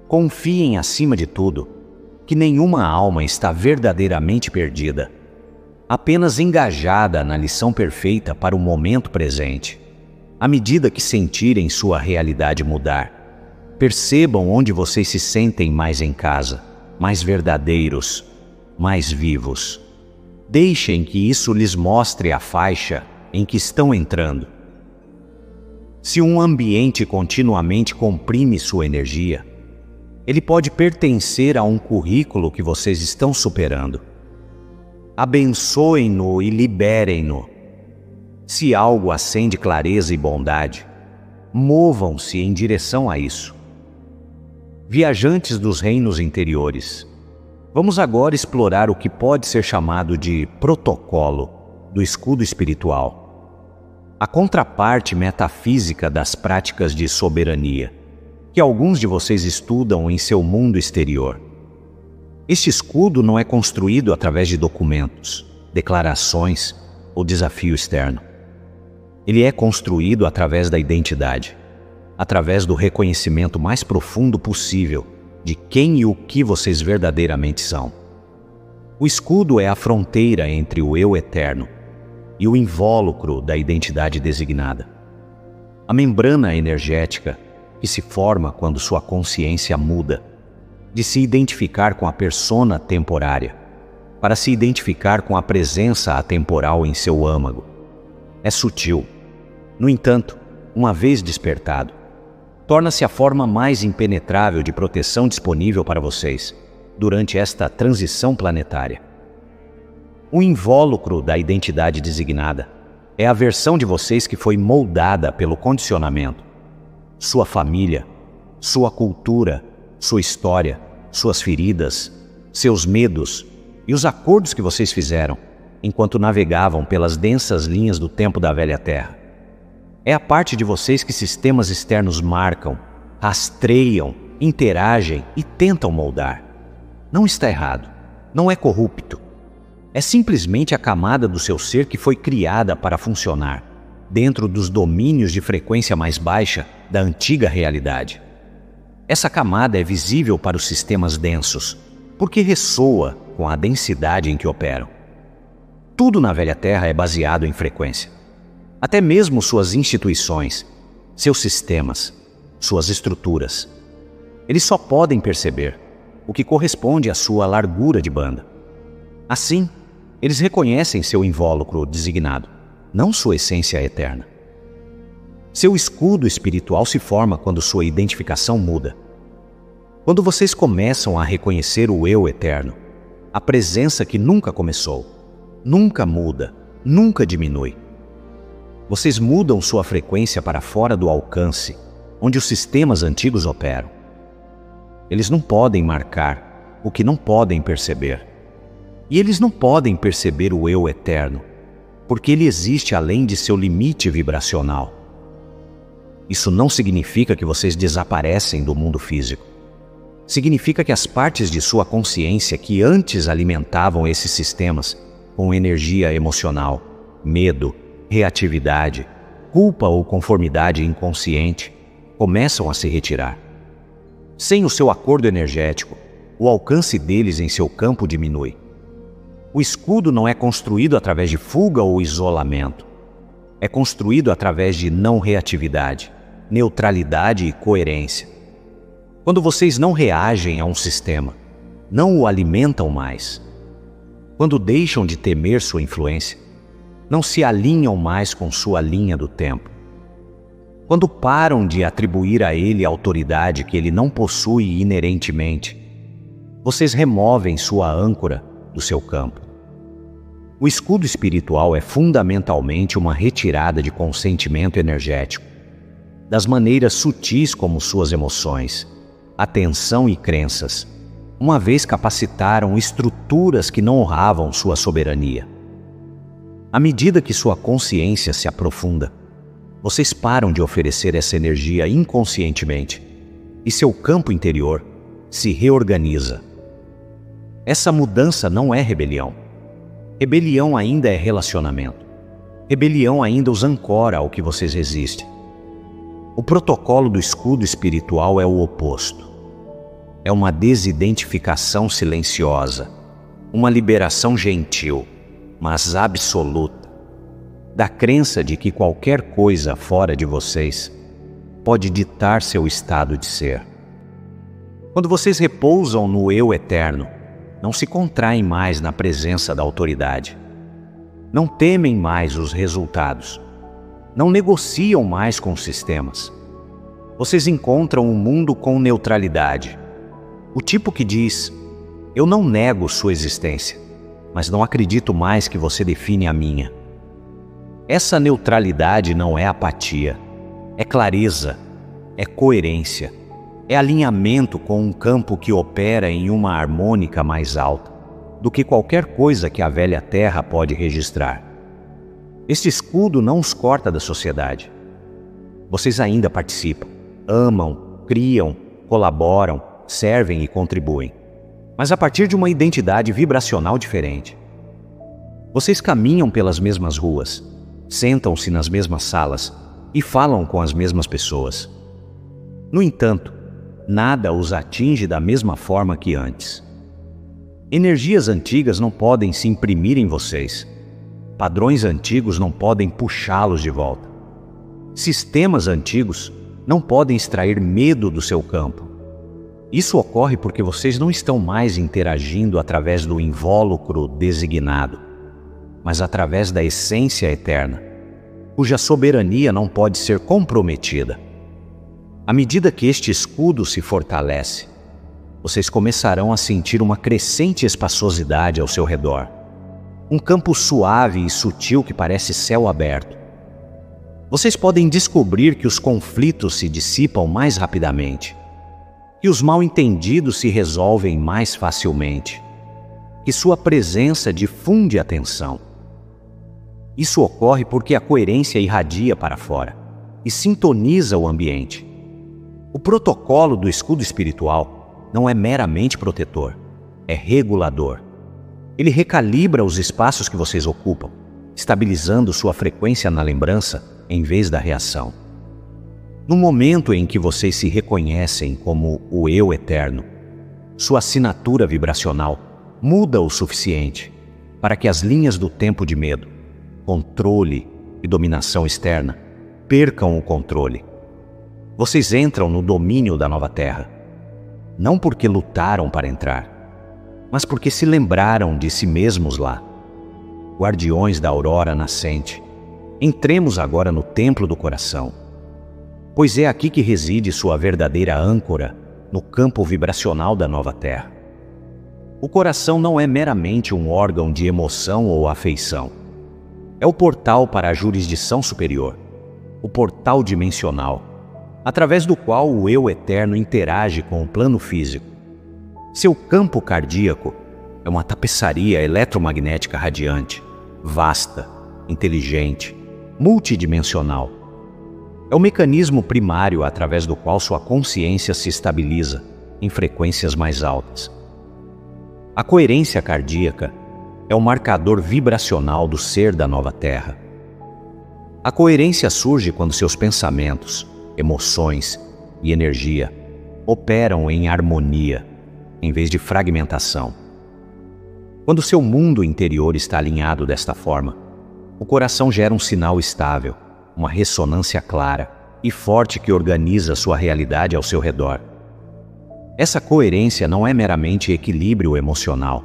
Confiem, acima de tudo, que nenhuma alma está verdadeiramente perdida, apenas engajada na lição perfeita para o momento presente. À medida que sentirem sua realidade mudar, percebam onde vocês se sentem mais em casa, mais verdadeiros, mais vivos. Deixem que isso lhes mostre a faixa em que estão entrando. Se um ambiente continuamente comprime sua energia, ele pode pertencer a um currículo que vocês estão superando. Abençoem-no e liberem-no. Se algo acende clareza e bondade, movam-se em direção a isso. Viajantes dos reinos interiores, vamos agora explorar o que pode ser chamado de protocolo do escudo espiritual, a contraparte metafísica das práticas de soberania, que alguns de vocês estudam em seu mundo exterior. Este escudo não é construído através de documentos, declarações ou desafio externo. Ele é construído através da identidade, através do reconhecimento mais profundo possível de quem e o que vocês verdadeiramente são. O escudo é a fronteira entre o eu eterno e o invólucro da identidade designada. A membrana energética que se forma quando sua consciência muda de se identificar com a persona temporária para se identificar com a presença atemporal em seu âmago. É sutil. No entanto, uma vez despertado, torna-se a forma mais impenetrável de proteção disponível para vocês durante esta transição planetária. O invólucro da identidade designada é a versão de vocês que foi moldada pelo condicionamento. Sua família, sua cultura, sua história, suas feridas, seus medos e os acordos que vocês fizeram enquanto navegavam pelas densas linhas do tempo da velha Terra. É a parte de vocês que sistemas externos marcam, rastreiam, interagem e tentam moldar. Não está errado, não é corrupto. É simplesmente a camada do seu ser que foi criada para funcionar dentro dos domínios de frequência mais baixa da antiga realidade. Essa camada é visível para os sistemas densos, porque ressoa com a densidade em que operam. Tudo na velha Terra é baseado em frequência. Até mesmo suas instituições, seus sistemas, suas estruturas. Eles só podem perceber o que corresponde à sua largura de banda. Assim, eles reconhecem seu invólucro designado, não sua essência eterna. Seu escudo espiritual se forma quando sua identificação muda. Quando vocês começam a reconhecer o eu eterno, a presença que nunca começou, nunca muda, nunca diminui. Vocês mudam sua frequência para fora do alcance, onde os sistemas antigos operam. Eles não podem marcar o que não podem perceber. E eles não podem perceber o eu eterno, porque ele existe além de seu limite vibracional. Isso não significa que vocês desaparecem do mundo físico. Significa que as partes de sua consciência que antes alimentavam esses sistemas com energia emocional, medo, reatividade, culpa ou conformidade inconsciente, começam a se retirar. Sem o seu acordo energético, o alcance deles em seu campo diminui. O escudo não é construído através de fuga ou isolamento. É construído através de não reatividade, neutralidade e coerência. Quando vocês não reagem a um sistema, não o alimentam mais. Quando deixam de temer sua influência, não se alinham mais com sua linha do tempo. Quando param de atribuir a ele autoridade que ele não possui inerentemente, vocês removem sua âncora do seu campo. O escudo espiritual é fundamentalmente uma retirada de consentimento energético, das maneiras sutis como suas emoções, atenção e crenças, uma vez capacitaram estruturas que não honravam sua soberania. À medida que sua consciência se aprofunda, vocês param de oferecer essa energia inconscientemente e seu campo interior se reorganiza. Essa mudança não é rebelião. Rebelião ainda é relacionamento. Rebelião ainda os ancora ao que vocês resistem. O protocolo do escudo espiritual é o oposto. É uma desidentificação silenciosa, uma liberação gentil, mas absoluta, da crença de que qualquer coisa fora de vocês pode ditar seu estado de ser. Quando vocês repousam no eu eterno, não se contraem mais na presença da autoridade. Não temem mais os resultados. Não negociam mais com os sistemas. Vocês encontram um mundo com neutralidade. O tipo que diz: eu não nego sua existência, mas não acredito mais que você define a minha. Essa neutralidade não é apatia, é clareza, é coerência, é alinhamento com um campo que opera em uma harmônica mais alta do que qualquer coisa que a velha terra pode registrar. Este escudo não os corta da sociedade. Vocês ainda participam, amam, criam, colaboram, servem e contribuem, mas a partir de uma identidade vibracional diferente. Vocês caminham pelas mesmas ruas, sentam-se nas mesmas salas e falam com as mesmas pessoas. No entanto, nada os atinge da mesma forma que antes. Energias antigas não podem se imprimir em vocês. Padrões antigos não podem puxá-los de volta. Sistemas antigos não podem extrair medo do seu campo. Isso ocorre porque vocês não estão mais interagindo através do invólucro designado, mas através da essência eterna, cuja soberania não pode ser comprometida. À medida que este escudo se fortalece, vocês começarão a sentir uma crescente espaçosidade ao seu redor, um campo suave e sutil que parece céu aberto. Vocês podem descobrir que os conflitos se dissipam mais rapidamente, que os mal-entendidos se resolvem mais facilmente, que sua presença difunde a tensão. Isso ocorre porque a coerência irradia para fora e sintoniza o ambiente. O protocolo do escudo espiritual não é meramente protetor, é regulador. Ele recalibra os espaços que vocês ocupam, estabilizando sua frequência na lembrança em vez da reação. No momento em que vocês se reconhecem como o eu eterno, sua assinatura vibracional muda o suficiente para que as linhas do tempo de medo, controle e dominação externa percam o controle. Vocês entram no domínio da nova terra, não porque lutaram para entrar, mas porque se lembraram de si mesmos lá. Guardiões da aurora nascente, entremos agora no templo do coração, pois é aqui que reside sua verdadeira âncora no campo vibracional da nova terra. O coração não é meramente um órgão de emoção ou afeição. É o portal para a jurisdição superior, o portal dimensional, através do qual o eu eterno interage com o plano físico. Seu campo cardíaco é uma tapeçaria eletromagnética radiante, vasta, inteligente, multidimensional. É o mecanismo primário através do qual sua consciência se estabiliza em frequências mais altas. A coerência cardíaca é o marcador vibracional do ser da nova Terra. A coerência surge quando seus pensamentos, emoções e energia operam em harmonia, em vez de fragmentação. Quando seu mundo interior está alinhado desta forma, o coração gera um sinal estável, uma ressonância clara e forte que organiza sua realidade ao seu redor. Essa coerência não é meramente equilíbrio emocional.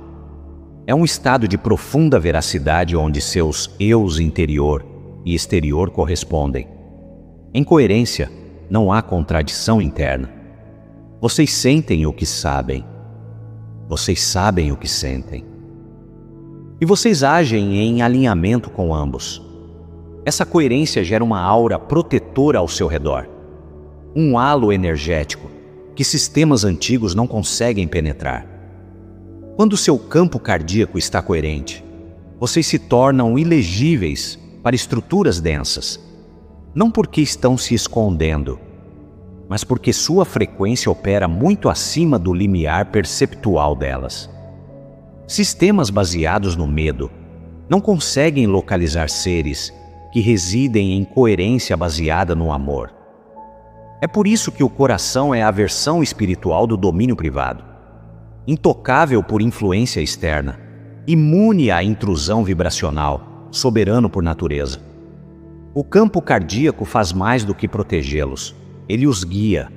É um estado de profunda veracidade onde seus eus interior e exterior correspondem. Em coerência, não há contradição interna. Vocês sentem o que sabem. Vocês sabem o que sentem. E vocês agem em alinhamento com ambos. Essa coerência gera uma aura protetora ao seu redor. Um halo energético que sistemas antigos não conseguem penetrar. Quando seu campo cardíaco está coerente, vocês se tornam ilegíveis para estruturas densas. Não porque estão se escondendo, mas porque sua frequência opera muito acima do limiar perceptual delas. Sistemas baseados no medo não conseguem localizar seres que residem em coerência baseada no amor. É por isso que o coração é a versão espiritual do domínio privado, intocável por influência externa, imune à intrusão vibracional, soberano por natureza. O campo cardíaco faz mais do que protegê-los, ele os guia.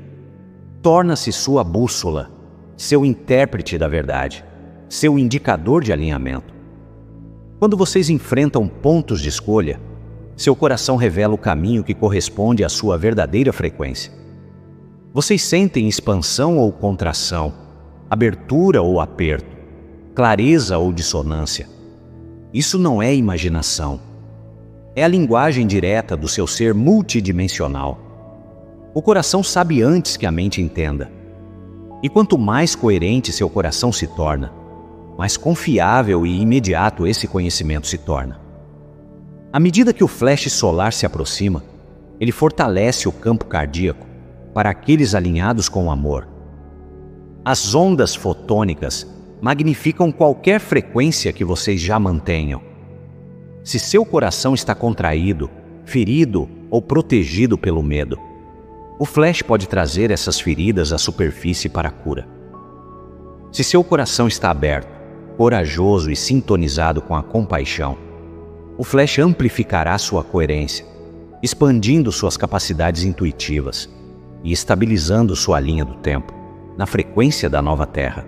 Torna-se sua bússola, seu intérprete da verdade, seu indicador de alinhamento. Quando vocês enfrentam pontos de escolha, seu coração revela o caminho que corresponde à sua verdadeira frequência. Vocês sentem expansão ou contração, abertura ou aperto, clareza ou dissonância. Isso não é imaginação. É a linguagem direta do seu ser multidimensional. O coração sabe antes que a mente entenda. E quanto mais coerente seu coração se torna, mais confiável e imediato esse conhecimento se torna. À medida que o flash solar se aproxima, ele fortalece o campo cardíaco para aqueles alinhados com o amor. As ondas fotônicas magnificam qualquer frequência que vocês já mantenham. Se seu coração está contraído, ferido ou protegido pelo medo, o flash pode trazer essas feridas à superfície para a cura. Se seu coração está aberto, corajoso e sintonizado com a compaixão, o flash amplificará sua coerência, expandindo suas capacidades intuitivas e estabilizando sua linha do tempo na frequência da nova Terra.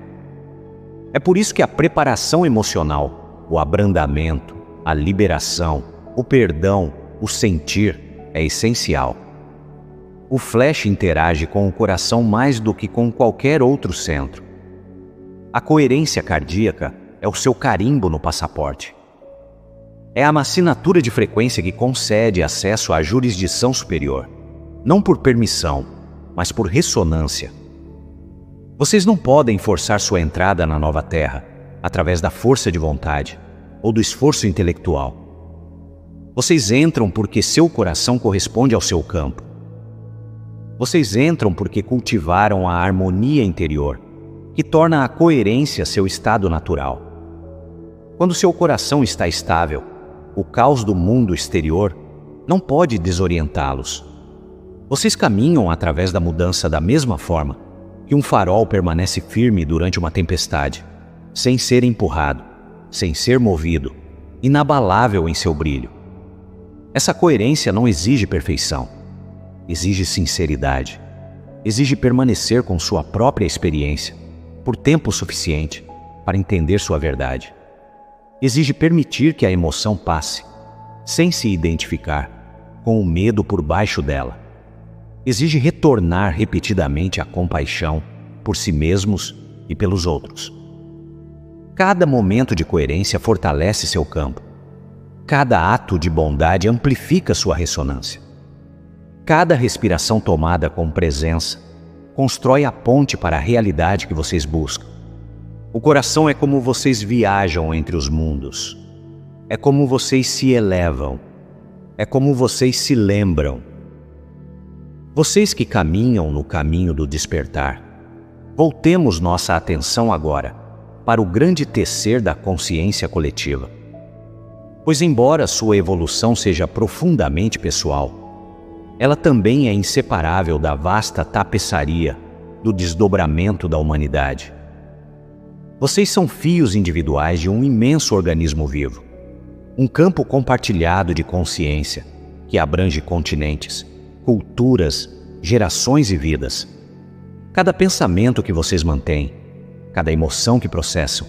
É por isso que a preparação emocional, o abrandamento, a liberação, o perdão, o sentir é essencial. O flash interage com o coração mais do que com qualquer outro centro. A coerência cardíaca é o seu carimbo no passaporte. É a assinatura de frequência que concede acesso à jurisdição superior, não por permissão, mas por ressonância. Vocês não podem forçar sua entrada na nova Terra através da força de vontade ou do esforço intelectual. Vocês entram porque seu coração corresponde ao seu campo. Vocês entram porque cultivaram a harmonia interior, que torna a coerência seu estado natural. Quando seu coração está estável, o caos do mundo exterior não pode desorientá-los. Vocês caminham através da mudança da mesma forma que um farol permanece firme durante uma tempestade, sem ser empurrado, sem ser movido, inabalável em seu brilho. Essa coerência não exige perfeição, exige sinceridade, exige permanecer com sua própria experiência por tempo suficiente para entender sua verdade. Exige permitir que a emoção passe, sem se identificar com o medo por baixo dela. Exige retornar repetidamente à compaixão por si mesmos e pelos outros. Cada momento de coerência fortalece seu campo. Cada ato de bondade amplifica sua ressonância. Cada respiração tomada com presença constrói a ponte para a realidade que vocês buscam. O coração é como vocês viajam entre os mundos. É como vocês se elevam. É como vocês se lembram. Vocês que caminham no caminho do despertar, voltemos nossa atenção agora para o grande tecer da consciência coletiva. Pois embora sua evolução seja profundamente pessoal, ela também é inseparável da vasta tapeçaria do desdobramento da humanidade. Vocês são fios individuais de um imenso organismo vivo, um campo compartilhado de consciência que abrange continentes, culturas, gerações e vidas. Cada pensamento que vocês mantêm, cada emoção que processam,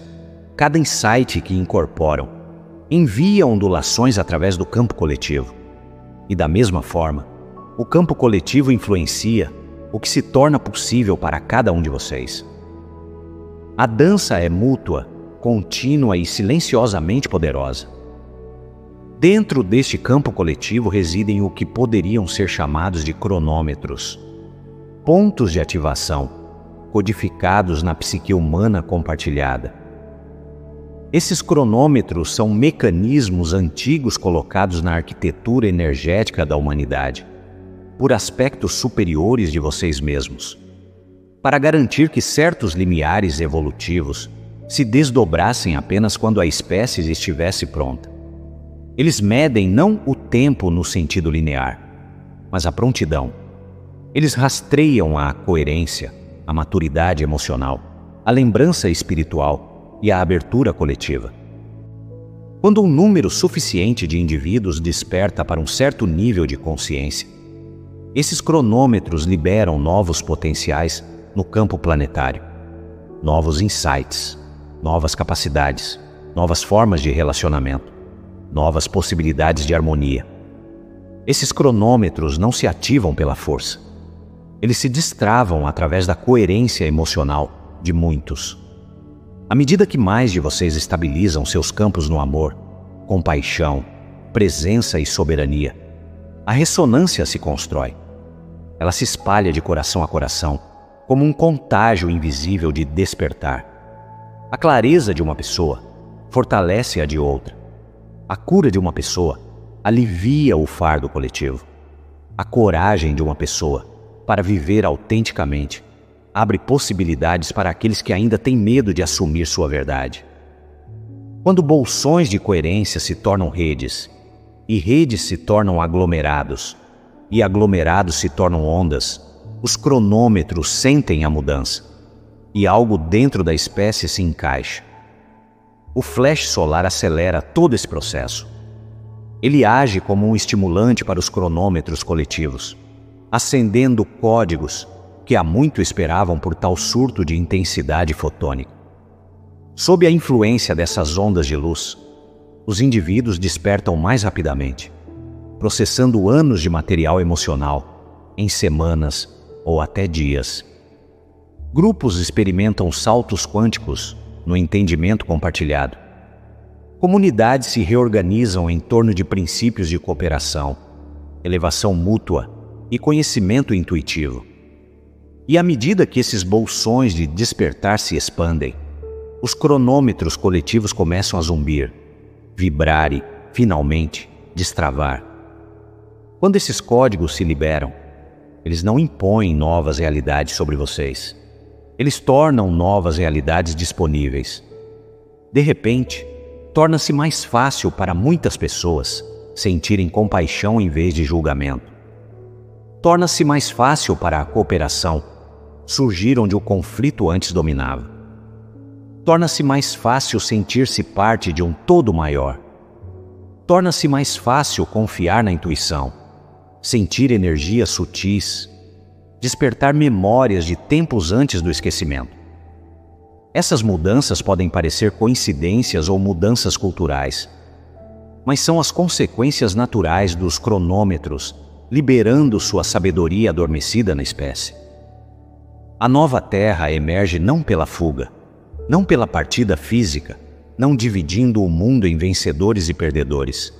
cada insight que incorporam, envia ondulações através do campo coletivo. E da mesma forma, o campo coletivo influencia o que se torna possível para cada um de vocês. A dança é mútua, contínua e silenciosamente poderosa. Dentro deste campo coletivo residem o que poderiam ser chamados de cronômetros, pontos de ativação, codificados na psique humana compartilhada. Esses cronômetros são mecanismos antigos colocados na arquitetura energética da humanidade, por aspectos superiores de vocês mesmos, para garantir que certos limiares evolutivos se desdobrassem apenas quando a espécie estivesse pronta. Eles medem não o tempo no sentido linear, mas a prontidão. Eles rastreiam a coerência, a maturidade emocional, a lembrança espiritual e a abertura coletiva. Quando um número suficiente de indivíduos desperta para um certo nível de consciência, esses cronômetros liberam novos potenciais no campo planetário, novos insights, novas capacidades, novas formas de relacionamento, novas possibilidades de harmonia. Esses cronômetros não se ativam pela força. Eles se destravam através da coerência emocional de muitos. À medida que mais de vocês estabilizam seus campos no amor, compaixão, presença e soberania, a ressonância se constrói. Ela se espalha de coração a coração, como um contágio invisível de despertar. A clareza de uma pessoa fortalece a de outra. A cura de uma pessoa alivia o fardo coletivo. A coragem de uma pessoa para viver autenticamente abre possibilidades para aqueles que ainda têm medo de assumir sua verdade. Quando bolsões de coerência se tornam redes, e redes se tornam aglomerados, e aglomerados se tornam ondas, os cronômetros sentem a mudança, e algo dentro da espécie se encaixa. O flash solar acelera todo esse processo. Ele age como um estimulante para os cronômetros coletivos, acendendo códigos que há muito esperavam por tal surto de intensidade fotônica. Sob a influência dessas ondas de luz, os indivíduos despertam mais rapidamente, processando anos de material emocional em semanas ou até dias. Grupos experimentam saltos quânticos no entendimento compartilhado. Comunidades se reorganizam em torno de princípios de cooperação, elevação mútua e conhecimento intuitivo. E à medida que esses bolsões de despertar se expandem, os cronômetros coletivos começam a zumbir, vibrar e, finalmente, destravar. Quando esses códigos se liberam, eles não impõem novas realidades sobre vocês. Eles tornam novas realidades disponíveis. De repente, torna-se mais fácil para muitas pessoas sentirem compaixão em vez de julgamento. Torna-se mais fácil para a cooperação surgir onde o conflito antes dominava. Torna-se mais fácil sentir-se parte de um todo maior. Torna-se mais fácil confiar na intuição, sentir energias sutis, despertar memórias de tempos antes do esquecimento. Essas mudanças podem parecer coincidências ou mudanças culturais, mas são as consequências naturais dos cronômetros liberando sua sabedoria adormecida na espécie. A nova Terra emerge não pela fuga, não pela partida física, não dividindo o mundo em vencedores e perdedores,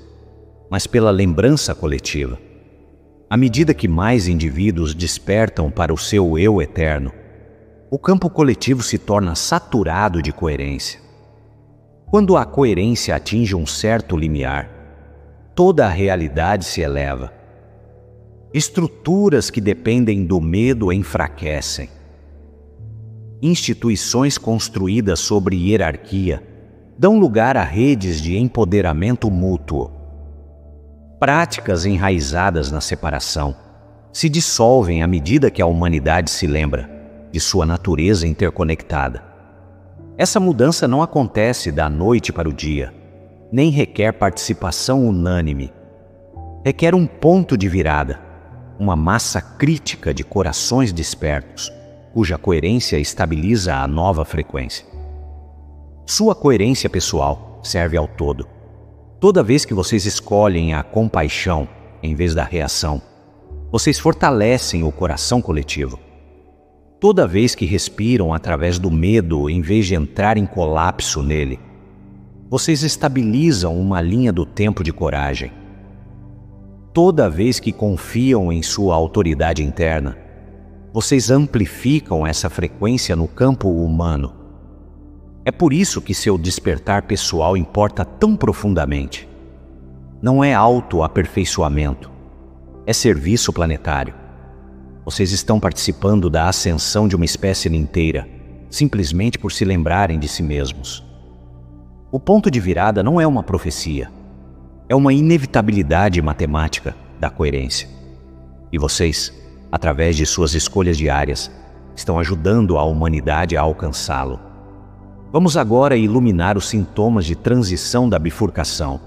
mas pela lembrança coletiva. À medida que mais indivíduos despertam para o seu eu eterno, o campo coletivo se torna saturado de coerência. Quando a coerência atinge um certo limiar, toda a realidade se eleva. Estruturas que dependem do medo enfraquecem. Instituições construídas sobre hierarquia dão lugar a redes de empoderamento mútuo. Práticas enraizadas na separação se dissolvem à medida que a humanidade se lembra de sua natureza interconectada. Essa mudança não acontece da noite para o dia, nem requer participação unânime. Requer um ponto de virada, uma massa crítica de corações despertos, cuja coerência estabiliza a nova frequência. Sua coerência pessoal serve ao todo. Toda vez que vocês escolhem a compaixão em vez da reação, Vocês fortalecem o coração coletivo. Toda vez que respiram através do medo, em vez de entrar em colapso nele, vocês estabilizam uma linha do tempo de coragem. Toda vez que confiam em sua autoridade interna, vocês amplificam essa frequência no campo humano. É por isso que seu despertar pessoal importa tão profundamente. Não é autoaperfeiçoamento, é serviço planetário. Vocês estão participando da ascensão de uma espécie inteira, simplesmente por se lembrarem de si mesmos. O ponto de virada não é uma profecia, é uma inevitabilidade matemática da coerência. E vocês, através de suas escolhas diárias, estão ajudando a humanidade a alcançá-lo. Vamos agora iluminar os sintomas de transição da bifurcação,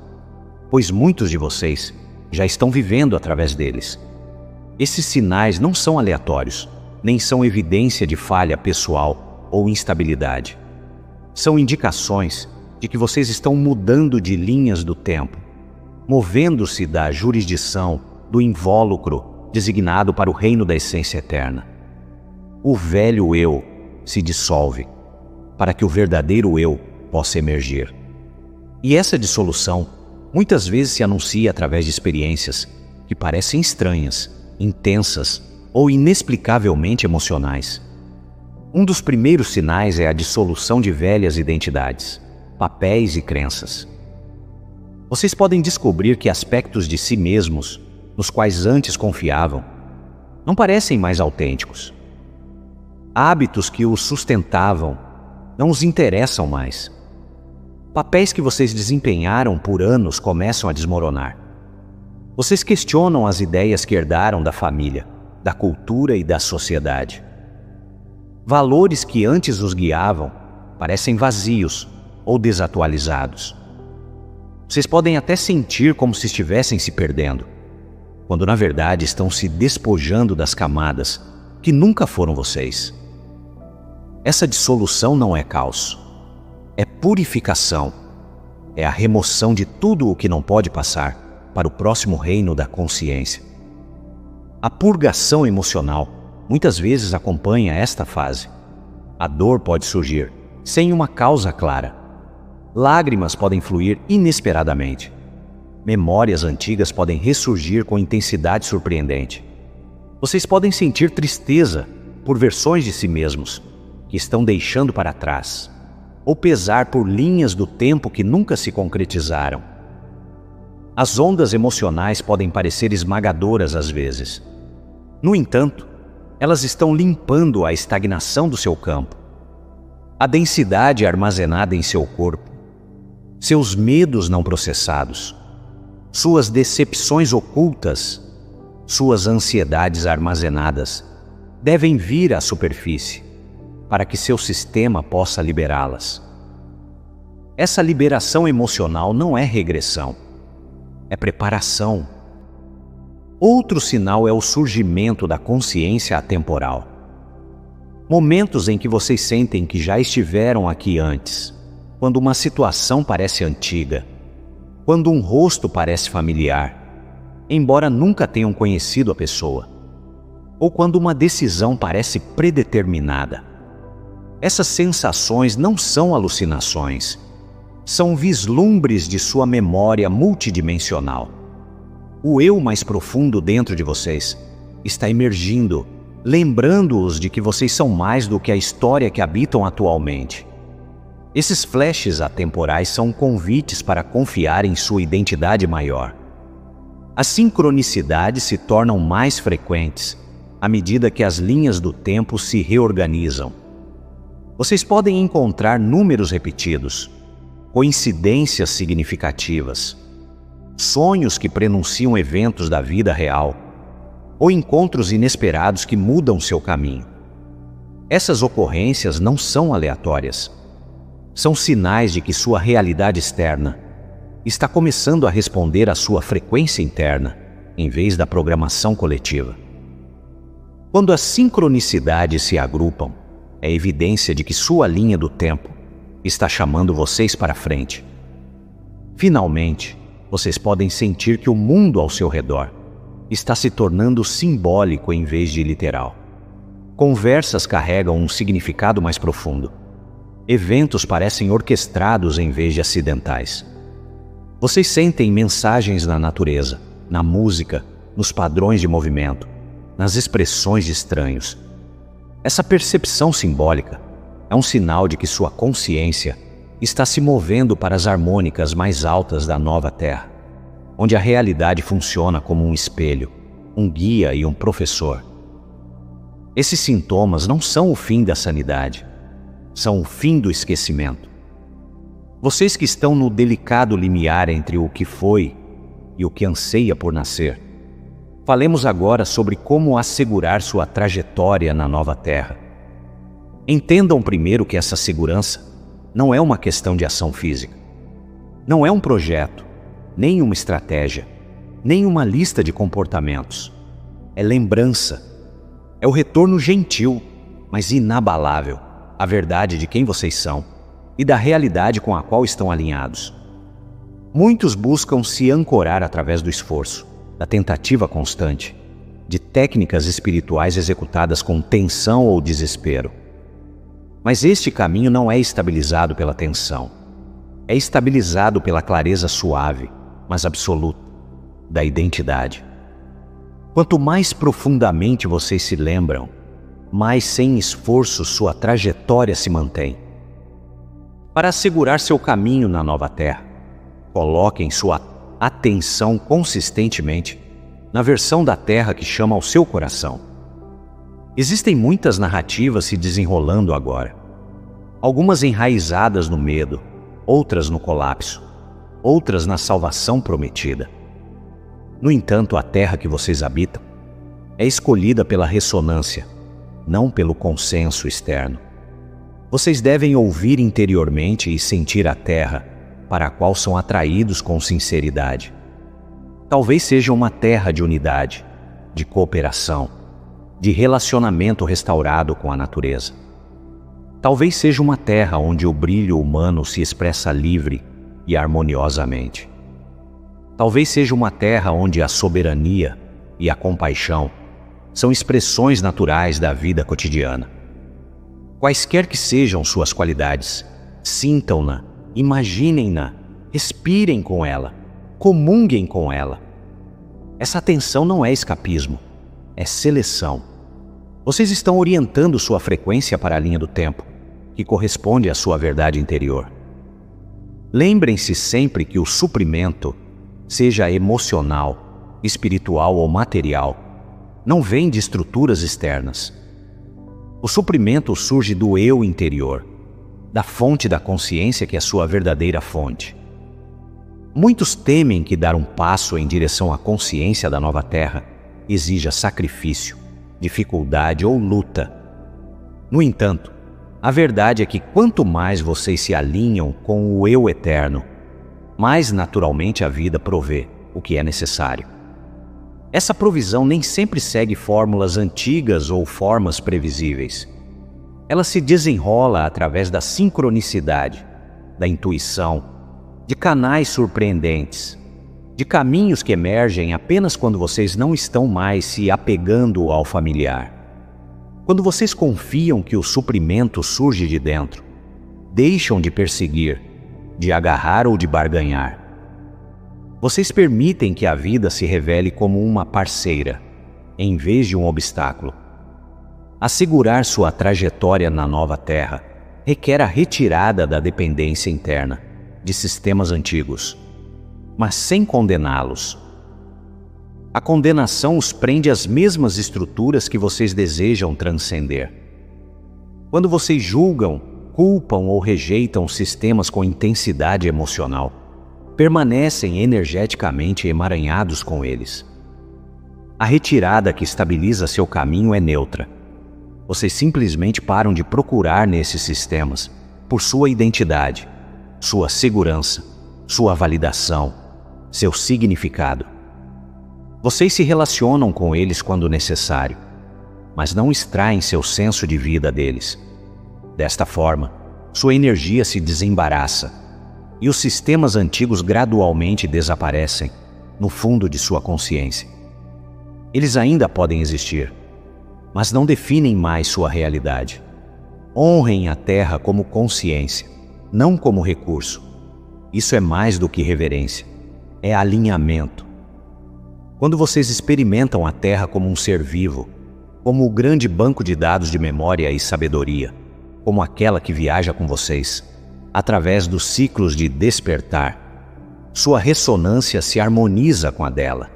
pois muitos de vocês já estão vivendo através deles. Esses sinais não são aleatórios, nem são evidência de falha pessoal ou instabilidade. São indicações de que vocês estão mudando de linhas do tempo, movendo-se da jurisdição do invólucro designado para o reino da essência eterna. O velho eu se dissolve para que o verdadeiro eu possa emergir. E essa dissolução muitas vezes se anuncia através de experiências que parecem estranhas, intensas ou inexplicavelmente emocionais. Um dos primeiros sinais é a dissolução de velhas identidades, papéis e crenças. Vocês podem descobrir que aspectos de si mesmos, nos quais antes confiavam, não parecem mais autênticos. Hábitos que os sustentavam não os interessam mais. Papéis que vocês desempenharam por anos começam a desmoronar. Vocês questionam as ideias que herdaram da família, da cultura e da sociedade. Valores que antes os guiavam parecem vazios ou desatualizados. Vocês podem até sentir como se estivessem se perdendo, quando na verdade estão se despojando das camadas que nunca foram vocês. Essa dissolução não é caos, é purificação, é a remoção de tudo o que não pode passar para o próximo reino da consciência. A purgação emocional muitas vezes acompanha esta fase. A dor pode surgir sem uma causa clara. Lágrimas podem fluir inesperadamente. Memórias antigas podem ressurgir com intensidade surpreendente. Vocês podem sentir tristeza por versões de si mesmos que estão deixando para trás, ou pesar por linhas do tempo que nunca se concretizaram. As ondas emocionais podem parecer esmagadoras às vezes. No entanto, elas estão limpando a estagnação do seu campo, a densidade armazenada em seu corpo, seus medos não processados, suas decepções ocultas, suas ansiedades armazenadas devem vir à superfície para que seu sistema possa liberá-las. Essa liberação emocional não é regressão, é preparação. Outro sinal é o surgimento da consciência atemporal. Momentos em que vocês sentem que já estiveram aqui antes, quando uma situação parece antiga, quando um rosto parece familiar, embora nunca tenham conhecido a pessoa, ou quando uma decisão parece predeterminada. Essas sensações não são alucinações, são vislumbres de sua memória multidimensional. O eu mais profundo dentro de vocês está emergindo, lembrando-os de que vocês são mais do que a história que habitam atualmente. Esses flashes atemporais são convites para confiar em sua identidade maior. As sincronicidades se tornam mais frequentes à medida que as linhas do tempo se reorganizam. Vocês podem encontrar números repetidos, coincidências significativas, sonhos que prenunciam eventos da vida real, ou encontros inesperados que mudam seu caminho. Essas ocorrências não são aleatórias. São sinais de que sua realidade externa está começando a responder à sua frequência interna, em vez da programação coletiva. Quando as sincronicidades se agrupam, é evidência de que sua linha do tempo está chamando vocês para frente. Finalmente, vocês podem sentir que o mundo ao seu redor está se tornando simbólico em vez de literal. Conversas carregam um significado mais profundo. Eventos parecem orquestrados em vez de acidentais. Vocês sentem mensagens na natureza, na música, nos padrões de movimento, nas expressões de estranhos. Essa percepção simbólica é um sinal de que sua consciência está se movendo para as harmônicas mais altas da nova Terra, onde a realidade funciona como um espelho, um guia e um professor. Esses sintomas não são o fim da sanidade, são o fim do esquecimento. Vocês que estão no delicado limiar entre o que foi e o que anseia por nascer, falemos agora sobre como assegurar sua trajetória na nova Terra. Entendam primeiro que essa segurança não é uma questão de ação física. Não é um projeto, nem uma estratégia, nem uma lista de comportamentos. É lembrança. É o retorno gentil, mas inabalável, à verdade de quem vocês são e da realidade com a qual estão alinhados. Muitos buscam se ancorar através do esforço, da tentativa constante, de técnicas espirituais executadas com tensão ou desespero. Mas este caminho não é estabilizado pela tensão. É estabilizado pela clareza suave, mas absoluta, da identidade. Quanto mais profundamente vocês se lembram, mais sem esforço sua trajetória se mantém. Para assegurar seu caminho na nova Terra, coloquem sua atenção consistentemente na versão da Terra que chama ao seu coração. Existem muitas narrativas se desenrolando agora. Algumas enraizadas no medo, outras no colapso, outras na salvação prometida. No entanto, a Terra que vocês habitam é escolhida pela ressonância, não pelo consenso externo. Vocês devem ouvir interiormente e sentir a Terra para a qual são atraídos com sinceridade. Talvez seja uma terra de unidade, de cooperação, de relacionamento restaurado com a natureza. Talvez seja uma terra onde o brilho humano se expressa livre e harmoniosamente. Talvez seja uma terra onde a soberania e a compaixão são expressões naturais da vida cotidiana. Quaisquer que sejam suas qualidades, sintam-na, imaginem-na, respirem com ela, comunguem com ela. Essa atenção não é escapismo, é seleção. Vocês estão orientando sua frequência para a linha do tempo, que corresponde à sua verdade interior. Lembrem-se sempre que o suprimento, seja emocional, espiritual ou material, não vem de estruturas externas. O suprimento surge do eu interior, da fonte da consciência que é sua verdadeira fonte. Muitos temem que dar um passo em direção à consciência da nova Terra exija sacrifício, dificuldade ou luta. No entanto, a verdade é que quanto mais vocês se alinham com o eu eterno, mais naturalmente a vida provê o que é necessário. Essa provisão nem sempre segue fórmulas antigas ou formas previsíveis. Ela se desenrola através da sincronicidade, da intuição, de canais surpreendentes, de caminhos que emergem apenas quando vocês não estão mais se apegando ao familiar. Quando vocês confiam que o suprimento surge de dentro, deixam de perseguir, de agarrar ou de barganhar. Vocês permitem que a vida se revele como uma parceira, em vez de um obstáculo. Assegurar sua trajetória na nova Terra requer a retirada da dependência interna de sistemas antigos, mas sem condená-los. A condenação os prende às mesmas estruturas que vocês desejam transcender. Quando vocês julgam, culpam ou rejeitam sistemas com intensidade emocional, permanecem energeticamente emaranhados com eles. A retirada que estabiliza seu caminho é neutra. Vocês simplesmente param de procurar nesses sistemas por sua identidade, sua segurança, sua validação, seu significado. Vocês se relacionam com eles quando necessário, mas não extraem seu senso de vida deles. Desta forma, sua energia se desembaraça e os sistemas antigos gradualmente desaparecem no fundo de sua consciência. Eles ainda podem existir, mas não definem mais sua realidade. Honrem a Terra como consciência, não como recurso. Isso é mais do que reverência, é alinhamento. Quando vocês experimentam a Terra como um ser vivo, como o grande banco de dados de memória e sabedoria, como aquela que viaja com vocês, através dos ciclos de despertar, sua ressonância se harmoniza com a dela.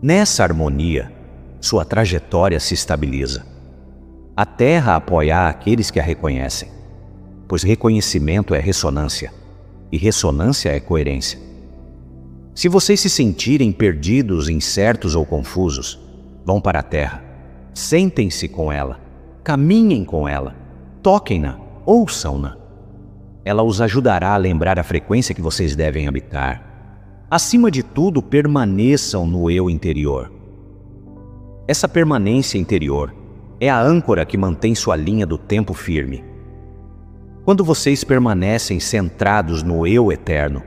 Nessa harmonia, sua trajetória se estabiliza. A Terra apoia aqueles que a reconhecem, pois reconhecimento é ressonância, e ressonância é coerência. Se vocês se sentirem perdidos, incertos ou confusos, vão para a Terra, sentem-se com ela, caminhem com ela, toquem-na, ouçam-na. Ela os ajudará a lembrar a frequência que vocês devem habitar. Acima de tudo, permaneçam no eu interior. Essa permanência interior é a âncora que mantém sua linha do tempo firme. Quando vocês permanecem centrados no eu eterno,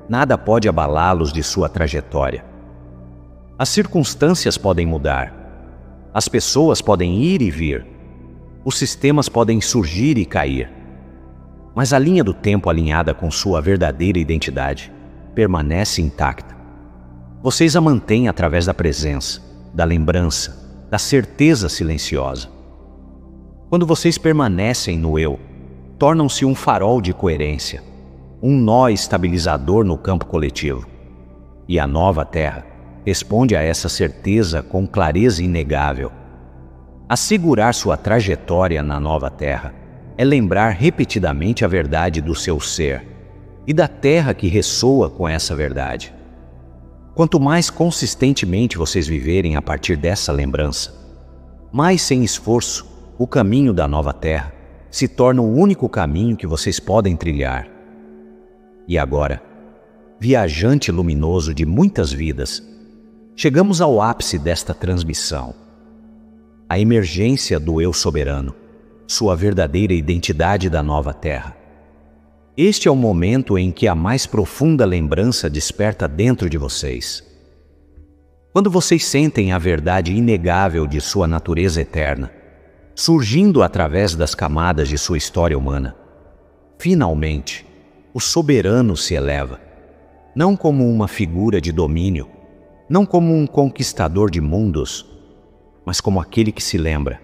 nada pode abalá-los de sua trajetória. As circunstâncias podem mudar, as pessoas podem ir e vir, os sistemas podem surgir e cair, mas a linha do tempo alinhada com sua verdadeira identidade permanece intacta. Vocês a mantêm através da presença, da lembrança, da certeza silenciosa. Quando vocês permanecem no eu, tornam-se um farol de coerência, um nó estabilizador no campo coletivo. E a nova Terra responde a essa certeza com clareza inegável. Assegurar sua trajetória na nova Terra é lembrar repetidamente a verdade do seu ser e da Terra que ressoa com essa verdade. Quanto mais consistentemente vocês viverem a partir dessa lembrança, mais sem esforço, o caminho da nova Terra se torna o único caminho que vocês podem trilhar. E agora, viajante luminoso de muitas vidas, chegamos ao ápice desta transmissão. A emergência do eu soberano, sua verdadeira identidade da nova Terra. Este é o momento em que a mais profunda lembrança desperta dentro de vocês. Quando vocês sentem a verdade inegável de sua natureza eterna, surgindo através das camadas de sua história humana, finalmente, o soberano se eleva, não como uma figura de domínio, não como um conquistador de mundos, mas como aquele que se lembra.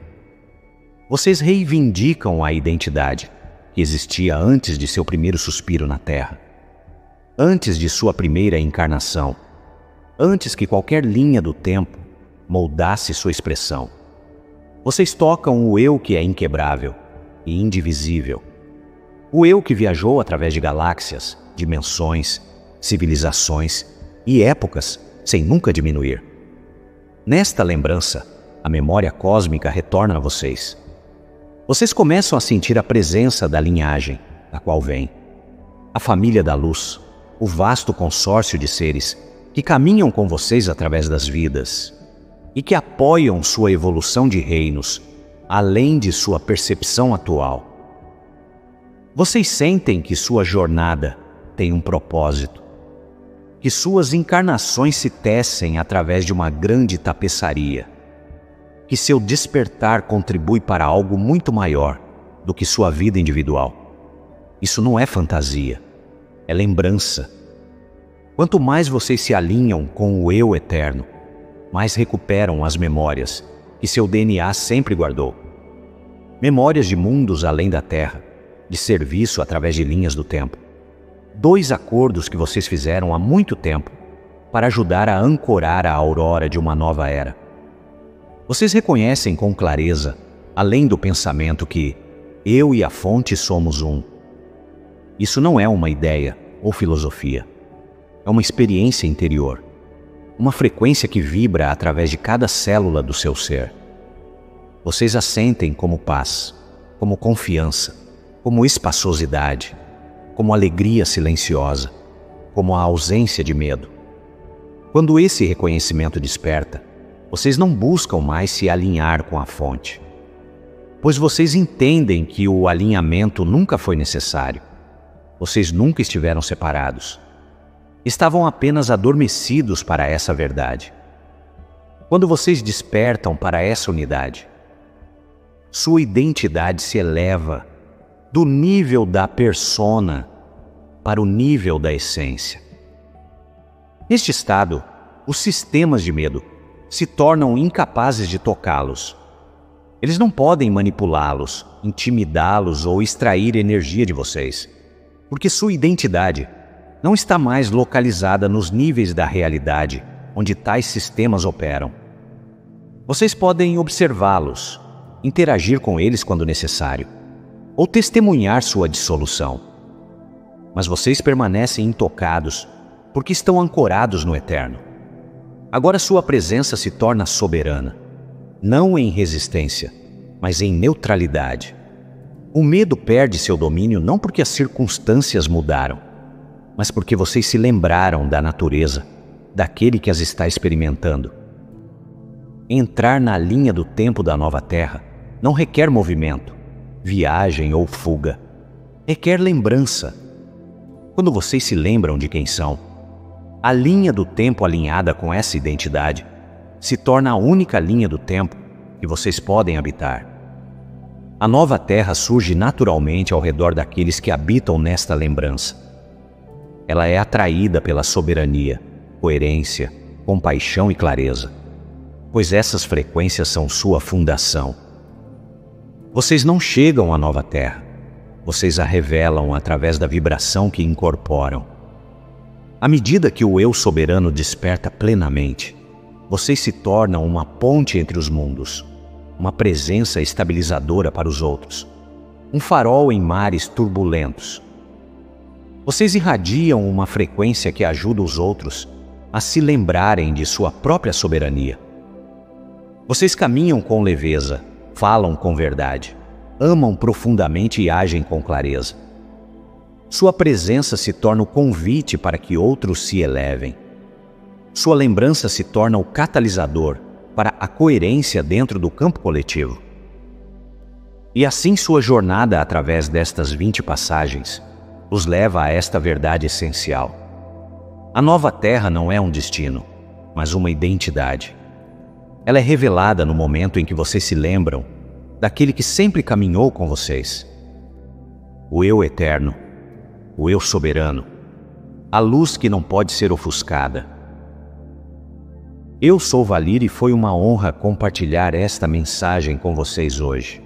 Vocês reivindicam a identidade que existia antes de seu primeiro suspiro na Terra, antes de sua primeira encarnação, antes que qualquer linha do tempo moldasse sua expressão. Vocês tocam o eu que é inquebrável e indivisível, o eu que viajou através de galáxias, dimensões, civilizações e épocas sem nunca diminuir. Nesta lembrança, a memória cósmica retorna a vocês. Vocês começam a sentir a presença da linhagem da qual vem, a família da luz, o vasto consórcio de seres que caminham com vocês através das vidas e que apoiam sua evolução de reinos, além de sua percepção atual. Vocês sentem que sua jornada tem um propósito, que suas encarnações se tecem através de uma grande tapeçaria, que seu despertar contribui para algo muito maior do que sua vida individual. Isso não é fantasia, é lembrança. Quanto mais vocês se alinham com o eu eterno, mais recuperam as memórias que seu DNA sempre guardou. Memórias de mundos além da Terra, de serviço através de linhas do tempo. 2 acordos que vocês fizeram há muito tempo para ajudar a ancorar a aurora de uma nova era. Vocês reconhecem com clareza, além do pensamento, que eu e a fonte somos um. Isso não é uma ideia ou filosofia. É uma experiência interior. Uma frequência que vibra através de cada célula do seu ser. Vocês a sentem como paz, como confiança, como espaçosidade, como alegria silenciosa, como a ausência de medo. Quando esse reconhecimento desperta, vocês não buscam mais se alinhar com a fonte, pois vocês entendem que o alinhamento nunca foi necessário. Vocês nunca estiveram separados. Estavam apenas adormecidos para essa verdade. Quando vocês despertam para essa unidade, sua identidade se eleva do nível da persona para o nível da essência. Neste estado, os sistemas de medo se tornam incapazes de tocá-los. Eles não podem manipulá-los, intimidá-los ou extrair energia de vocês, porque sua identidade não está mais localizada nos níveis da realidade onde tais sistemas operam. Vocês podem observá-los, interagir com eles quando necessário, ou testemunhar sua dissolução. Mas vocês permanecem intocados porque estão ancorados no eterno. Agora sua presença se torna soberana, não em resistência, mas em neutralidade. O medo perde seu domínio não porque as circunstâncias mudaram, mas porque vocês se lembraram da natureza, daquele que as está experimentando. Entrar na linha do tempo da nova Terra não requer movimento, viagem ou fuga. Requer lembrança. Quando vocês se lembram de quem são, a linha do tempo alinhada com essa identidade se torna a única linha do tempo que vocês podem habitar. A nova Terra surge naturalmente ao redor daqueles que habitam nesta lembrança. Ela é atraída pela soberania, coerência, compaixão e clareza, pois essas frequências são sua fundação. Vocês não chegam à nova Terra, vocês a revelam através da vibração que incorporam. À medida que o Eu soberano desperta plenamente, vocês se tornam uma ponte entre os mundos, uma presença estabilizadora para os outros, um farol em mares turbulentos. Vocês irradiam uma frequência que ajuda os outros a se lembrarem de sua própria soberania. Vocês caminham com leveza, falam com verdade, amam profundamente e agem com clareza. Sua presença se torna o convite para que outros se elevem. Sua lembrança se torna o catalisador para a coerência dentro do campo coletivo. E assim sua jornada através destas 20 passagens os leva a esta verdade essencial. A nova Terra não é um destino, mas uma identidade. Ela é revelada no momento em que vocês se lembram daquele que sempre caminhou com vocês. O Eu eterno, o Eu soberano, a luz que não pode ser ofuscada. Eu sou Valir e foi uma honra compartilhar esta mensagem com vocês hoje.